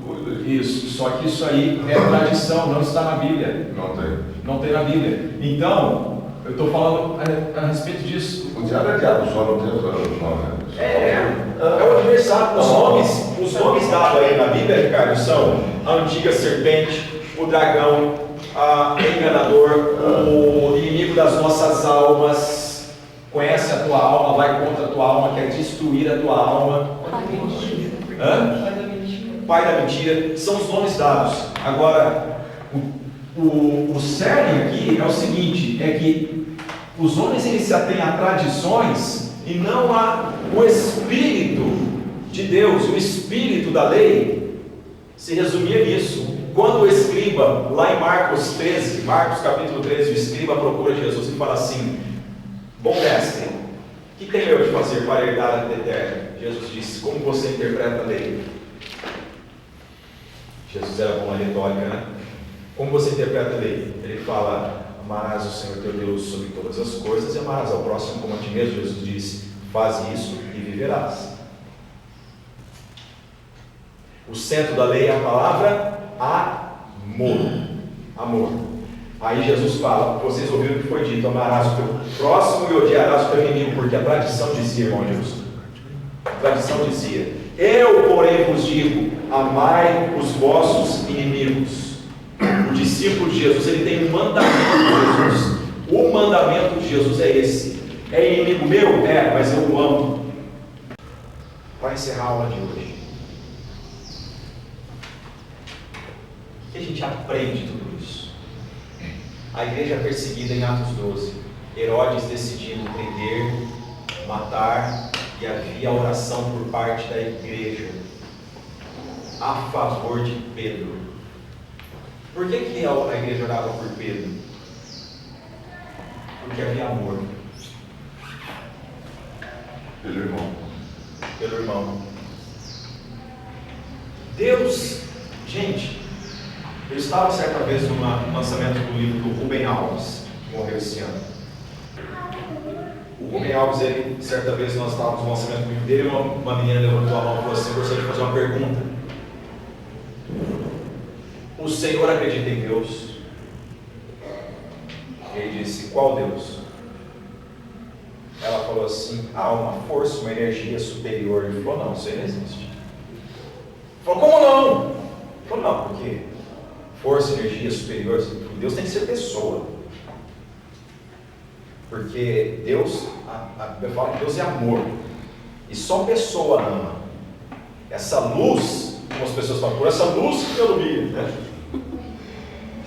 coisa. Isso, só que isso aí é tradição, não está na Bíblia. Não tem. Não tem na Bíblia. Então, eu estou falando a respeito disso. O diabo é diabo, só não tem outro nome. É o adversário. Os nomes dados aí na Bíblia, Ricardo, são a antiga serpente, o dragão, o enganador, o inimigo das nossas almas. Conhece a tua alma, vai contra a tua alma, quer destruir a tua alma. Pai da mentira. São os nomes dados. Agora, o cerne aqui é o seguinte, é que os homens eles se atêm a tradições e não a o Espírito de Deus, o Espírito da lei se resumia nisso. Quando o escriba, lá em Marcos 13, Marcos capítulo 13, o escriba procura Jesus e fala assim: bom mestre, o que tenho eu de fazer para herdar a vida eterna? Jesus disse: como você interpreta a lei? Jesus era bom na retórica, né? Como você interpreta a lei? Ele fala: amarás o Senhor teu Deus sobre todas as coisas e amarás ao próximo como a ti mesmo. Jesus disse: faz isso e viverás. O centro da lei é a palavra amor. Amor. Aí Jesus fala: vocês ouviram o que foi dito, amarás o teu próximo e odiarás o teu inimigo, porque a tradição dizia, irmão Jesus. A tradição dizia: eu, porém, vos digo, amai os vossos inimigos. O discípulo de Jesus, ele tem um mandamento de Jesus. O mandamento de Jesus é esse: é inimigo meu? É, mas eu o amo. Para encerrar a aula de hoje, o que a gente aprende de tudo isso? A igreja é perseguida em Atos 12. Herodes decidindo prender, matar, e havia oração por parte da igreja a favor de Pedro. Por que a igreja orava por Pedro? Porque havia amor. Pelo irmão. Pelo irmão. Deus, gente, eu estava certa vez no lançamento do livro do Rubem Alves, que morreu esse ano. O Rubem Alves, ele, certa vez nós estávamos no lançamento do livro dele, uma menina levantou a mão e falou assim: gostaria de fazer uma pergunta. O Senhor acredita em Deus? Ele disse: qual Deus? Ela falou assim: há uma força, uma energia superior. Ele falou: não, isso aí não existe. Ele falou: como não? Ele falou: não, porque força, energia superior, Deus tem que ser pessoa. Porque Deus, eu falo que Deus é amor. E só pessoa ama. Essa luz, como as pessoas falam, por essa luz que eu vi, né?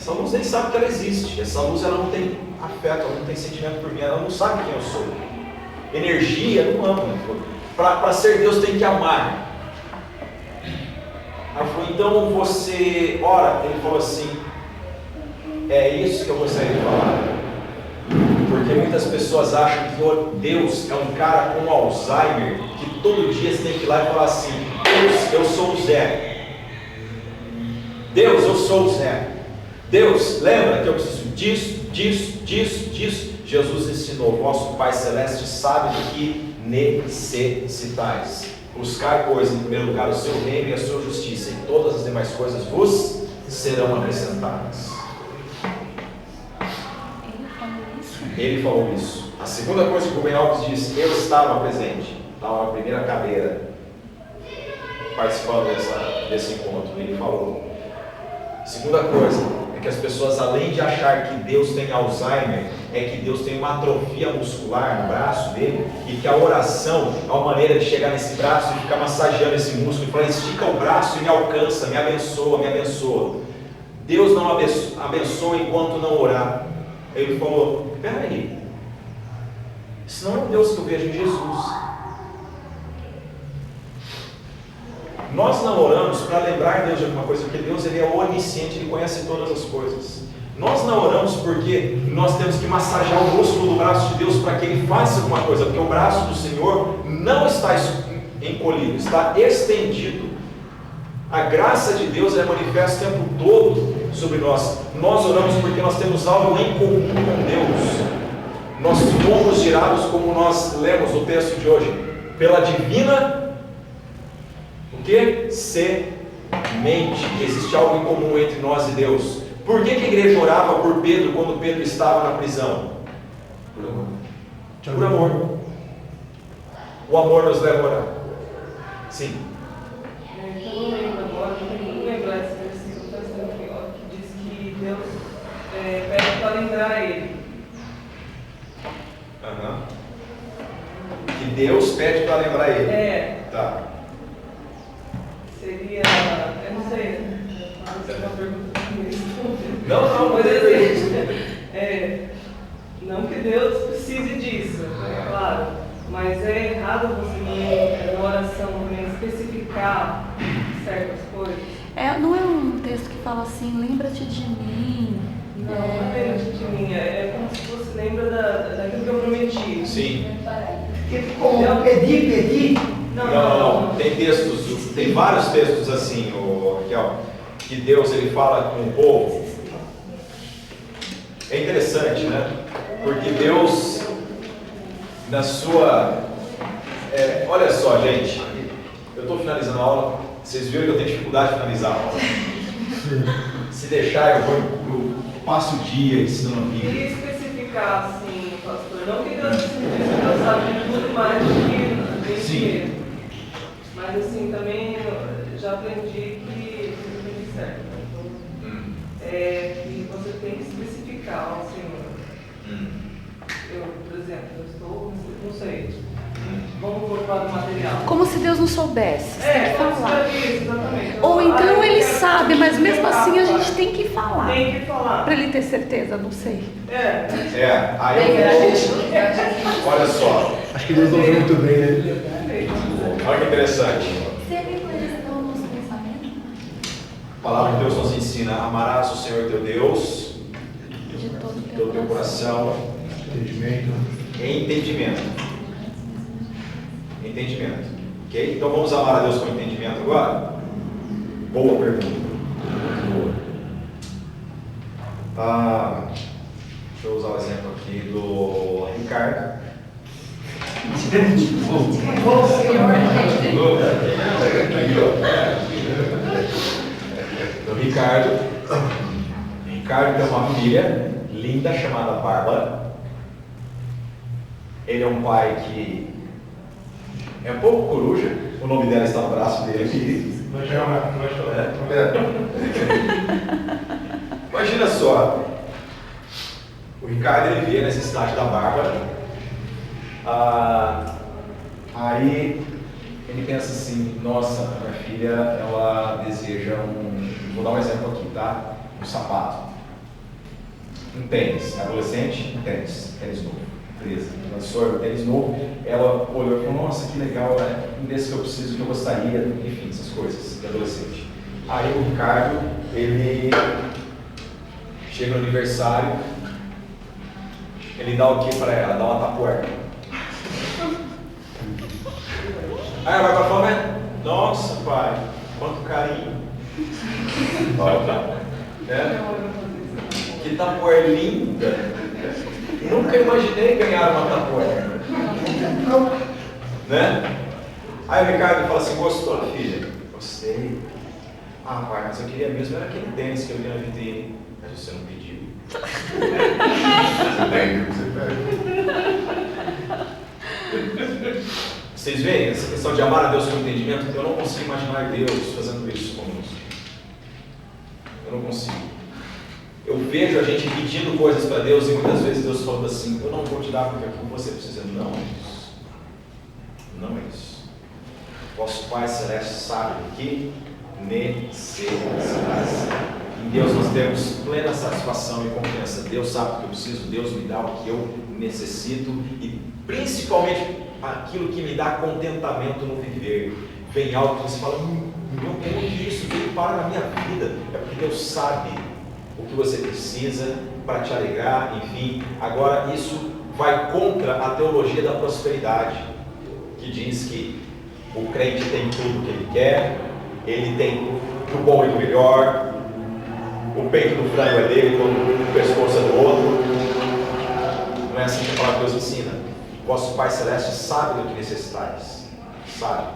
Essa luz nem sabe que ela existe. Essa luz ela não tem afeto, ela não tem sentimento por mim, ela não sabe quem eu sou. Energia, não amo. Para ser Deus tem que amar. Ela falou, então você ora. Ele falou assim, é isso que eu gostaria de falar. Porque muitas pessoas acham que Deus é um cara com Alzheimer, que todo dia você tem que ir lá e falar assim, Deus, eu sou o Zé. Deus, eu sou o Zé. Deus, lembra que eu preciso disso. Jesus ensinou, vosso Pai Celeste sabe do que necessitais. Buscar, pois, em primeiro lugar o seu reino e a sua justiça, e todas as demais coisas vos serão acrescentadas. Ele falou isso. A segunda coisa que o Rubem Alves disse, eu estava presente, estava na primeira cadeira, participando desse encontro. Ele falou. Segunda coisa, é que as pessoas, além de achar que Deus tem Alzheimer, é que Deus tem uma atrofia muscular no braço dele, e que a oração é uma maneira de chegar nesse braço e ficar massageando esse músculo, e falar, estica o braço e me alcança, me abençoa, me abençoa. Deus não abençoa enquanto não orar. Ele falou, peraí, esse não é o Deus que eu vejo em Jesus. Nós não oramos para lembrar Deus de alguma coisa, porque Deus ele é onisciente, Ele conhece todas as coisas. Nós não oramos porque nós temos que massagear o músculo do braço de Deus para que Ele faça alguma coisa, porque o braço do Senhor não está encolhido, está estendido. A graça de Deus é manifesta o tempo todo sobre nós. Nós oramos porque nós temos algo em comum com Deus. Nós fomos gerados, como nós lemos no texto de hoje, pela divina o que? Semente. Existe algo em comum entre nós e Deus. Por que a igreja orava por Pedro quando Pedro estava na prisão? Por amor. Por amor. O amor nos leva a orar. Sim. Eu não lembro agora, não lembro esse versículo que diz que Deus pede para lembrar Ele. Que Deus pede para lembrar Ele. Tá. Seria, eu não sei, é uma pergunta que me responder. Não, mas assim, não que Deus precise disso, é claro, mas é errado você na oração também especificar certas coisas. Não é um texto que fala assim, lembra-te de mim. Não é lembra-te de mim, é como se você lembra daquilo que eu prometi. Sim. Como pedir. Não. Tem textos, tem vários textos assim, Raquel, que Deus ele fala com o povo. É interessante, né? Porque Deus, na sua... olha só, gente, eu estou finalizando a aula, vocês viram que eu tenho dificuldade de finalizar a aula. Se deixar, eu passo o dia ensinando a Bíblia. Queria especificar, assim, pastor, não que Deus sabe de tudo mais do que dinheiro. Mas assim, também eu já aprendi que é certo. Que você tem que especificar ao Senhor. Eu, por exemplo, eu estou, não sei, vamos pôr para o material. Como se Deus não soubesse, você tem que falar. Isso, exatamente. Ou então Ele sabe, mas mesmo assim a gente tem que falar. Tem que falar. Para Ele ter certeza, não sei. Aí eu vou... Olha só. Acho que Deus ouviu muito bem, né? Olha que interessante. Sempre conheceu o nosso pensamento. A palavra de Deus nos ensina: amarás o Senhor teu Deus De todo de todo o teu coração. Entendimento. Entendimento. Ok? Então vamos amar a Deus com entendimento agora? Boa pergunta. Boa. Deixa eu usar o exemplo aqui do Ricardo. Do Ricardo. Ricardo tem uma filha linda chamada Bárbara. Ele é um pai que é um pouco coruja. O nome dela está no braço dele aqui. Vai chorar. Imagina só. O Ricardo ele vê a necessidade da Bárbara. Aí ele pensa assim: nossa, minha filha ela deseja vou dar um exemplo aqui, tá? Um sapato. um tênis, adolescente, um tênis novo. Beleza, lançou o tênis novo, ela olhou e falou, nossa, que legal, é um desse que eu preciso, que eu gostaria, enfim, essas coisas de adolescente. Aí o Ricardo, ele chega no aniversário, ele dá o que para ela? Dá uma tapuerca. Aí ela vai pra fome, nossa pai, quanto carinho. Que tapuerca linda. Nunca imaginei ganhar uma tapuerca. Né? Aí o Ricardo fala assim, gostou, filha? Gostei. Ah, pai, mas eu queria mesmo era aquele tênis que eu vi na vitrine. Mas você não pediu. Você tem que você pede. Vocês veem essa questão de amar a Deus com entendimento? Eu não consigo imaginar Deus fazendo isso conosco. Eu não consigo. Eu vejo a gente pedindo coisas para Deus e muitas vezes Deus falando assim, eu não vou te dar porque aquilo você precisa. Não é isso. Não é isso. Vosso Pai Celeste sabe o que necessitas. Em Deus nós temos plena satisfação e confiança. Deus sabe o que eu preciso, Deus me dá o que eu necessito e principalmente aquilo que me dá contentamento no viver. Vem algo que você fala, meu Deus, isso veio para na minha vida. É porque Deus sabe o que você precisa para te alegrar, enfim. Agora isso vai contra a teologia da prosperidade, que diz que o crente tem tudo o que ele quer, ele tem do bom e do melhor, o peito do frango é dele, o pescoço é do outro. Não é assim que a palavra de Deus ensina. Vosso Pai Celeste sabe do que necessitais, sabe?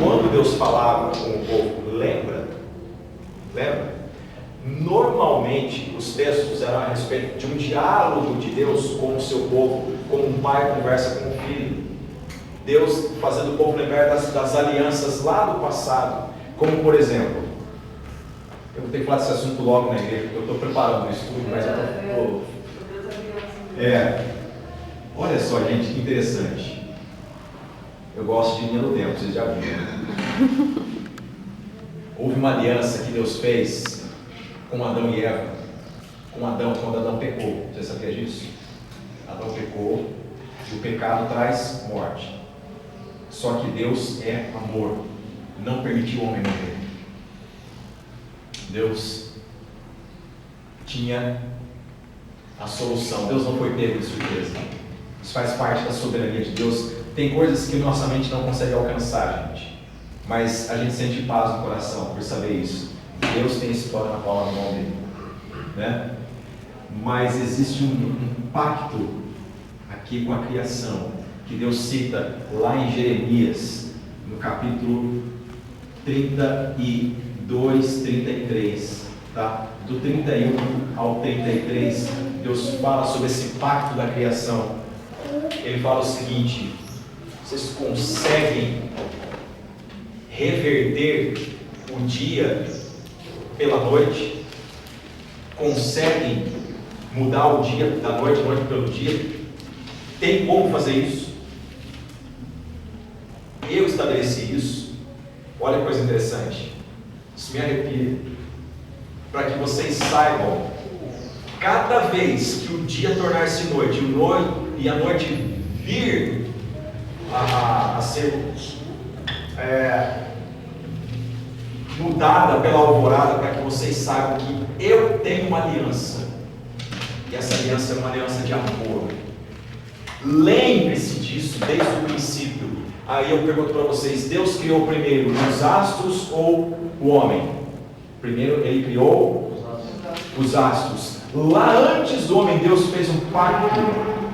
Quando Deus falava com o povo, lembra? Normalmente os textos eram a respeito de um diálogo de Deus com o seu povo, como um pai conversa com um filho. Deus fazendo o povo lembrar das alianças lá do passado, como por exemplo, eu vou ter que falar desse assunto logo na igreja, porque eu estou preparando o estudo, mas eu estou... Olha só, gente, que interessante. Eu gosto de linha do tempo, vocês já viram. Houve uma aliança que Deus fez com Adão e Eva. Quando Adão pecou. Você sabia disso? Adão pecou e o pecado traz morte. Só que Deus é amor. Não permitiu o homem morrer. Deus tinha a solução. Deus não foi pego de surpresa. Isso faz parte da soberania de Deus. Tem coisas que nossa mente não consegue alcançar, gente. Mas a gente sente paz no coração por saber isso. Deus tem a história na palma da mão dele, né? Mas existe um pacto aqui com a criação, que Deus cita lá em Jeremias, no capítulo 32, 33, tá? Do 31 ao 33, Deus fala sobre esse pacto da criação. Ele fala o seguinte: vocês conseguem reverter o dia pela noite? Conseguem mudar o dia da noite, noite pelo dia? Tem como fazer isso? Eu estabeleci isso. Olha que coisa interessante. Isso me arrepia. Para que vocês saibam, cada vez que o dia tornar-se noite e a noite vir a ser mudada pela alvorada, para que vocês saibam que eu tenho uma aliança, e essa aliança é uma aliança de amor. Lembre-se disso desde o princípio. Aí eu pergunto para vocês: Deus criou primeiro os astros ou o homem? Primeiro ele criou os astros. Lá antes do homem, Deus fez um pacto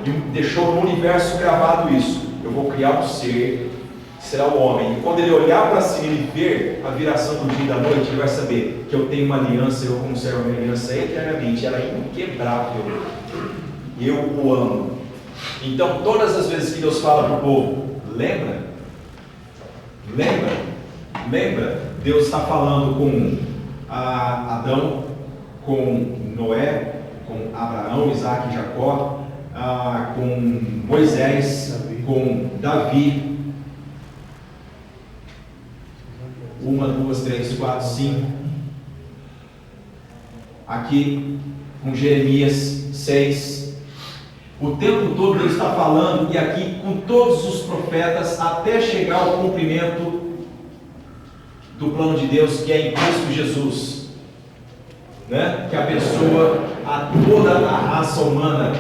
e deixou no universo gravado isso: eu vou criar um ser, será o homem. E quando ele olhar para cima e ver a viração do dia e da noite, ele vai saber que eu tenho uma aliança, eu conservo a minha aliança eternamente, ela é inquebrável. Eu o amo. Então, todas as vezes que Deus fala para o povo, lembra? Deus está falando com Adão, com Noé, com Abraão, Isaac e Jacó, com Moisés, com Davi. 1, 2, 3, 4, 5. aqui com Jeremias 6. O tempo todo Deus está falando, e aqui com todos os profetas, até chegar ao cumprimento do plano de Deus, que é em Cristo Jesus, né? Que abençoa a toda a raça humana.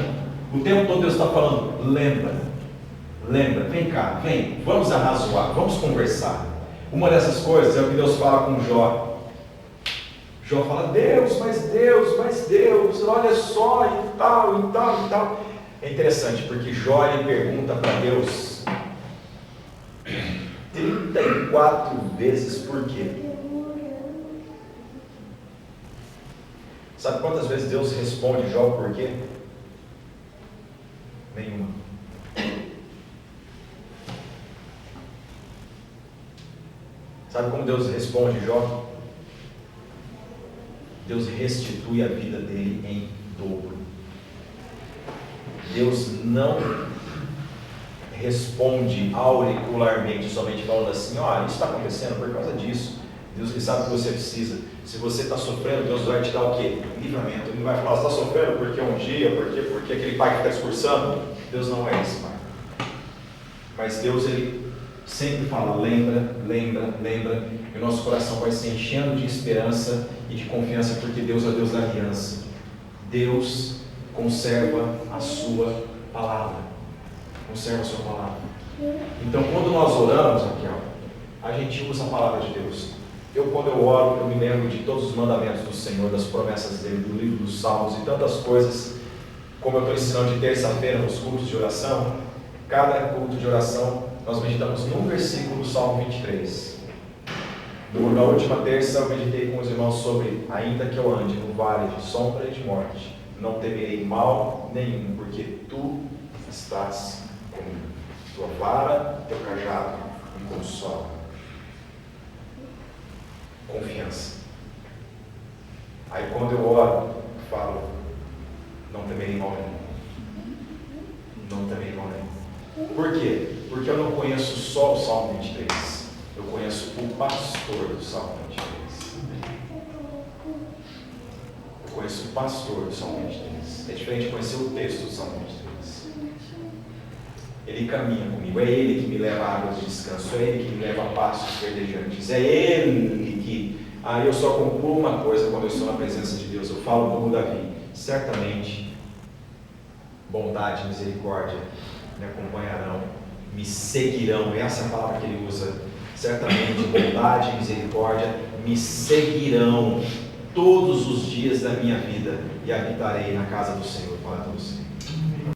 O tempo todo Deus está falando, lembra, vem cá, vem, vamos arrazoar, vamos conversar. Uma dessas coisas é o que Deus fala com Jó. Jó fala, Deus, olha só, e tal. É interessante, porque Jó ele pergunta para Deus 34 vezes por quê. Sabe quantas vezes Deus responde Jó por quê? Nenhuma. Sabe como Deus responde Jó? Deus restitui a vida dele em dobro. Deus não responde auricularmente, somente falando assim, isso está acontecendo por causa disso. Deus ele sabe o que você precisa. Se você está sofrendo, Deus vai te dar o quê? Livramento. Ele não vai falar, você está sofrendo porque um dia, porque aquele pai que está expulsando. Deus não é esse pai. Mas Deus ele sempre fala, lembra, e o nosso coração vai se enchendo de esperança e de confiança, porque Deus é o Deus da aliança. Deus conserva a sua palavra. Então, quando nós oramos, Raquel, a gente usa a palavra de Deus. Quando eu oro, eu me lembro de todos os mandamentos do Senhor, das promessas dele, do livro dos Salmos e tantas coisas, como eu estou ensinando de terça-feira nos cultos de oração. Cada culto de oração, nós meditamos num versículo do Salmo 23. Na última terça, eu meditei com os irmãos sobre, ainda que eu ande no vale de sombra e de morte, não temerei mal nenhum, porque tu estás comigo. Tua vara, teu cajado me consola. Confiança. Aí quando eu oro, falo, não temerei mal nenhum. Por quê? Porque eu não conheço só o Salmo 23. Eu conheço o pastor do Salmo 23. Eu conheço o pastor do Salmo 23. É diferente de conhecer o texto do Salmo 23. Ele caminha comigo. É Ele que me leva a águas de descanso. É Ele que me leva a pastos verdejantes. É Ele que... eu só concluo uma coisa quando eu estou na presença de Deus. Eu falo como Davi. Certamente, bondade e misericórdia me acompanharão, me seguirão. Essa é a palavra que ele usa. Certamente, bondade e misericórdia me seguirão todos os dias da minha vida, e habitarei na casa do Senhor para todos sempre.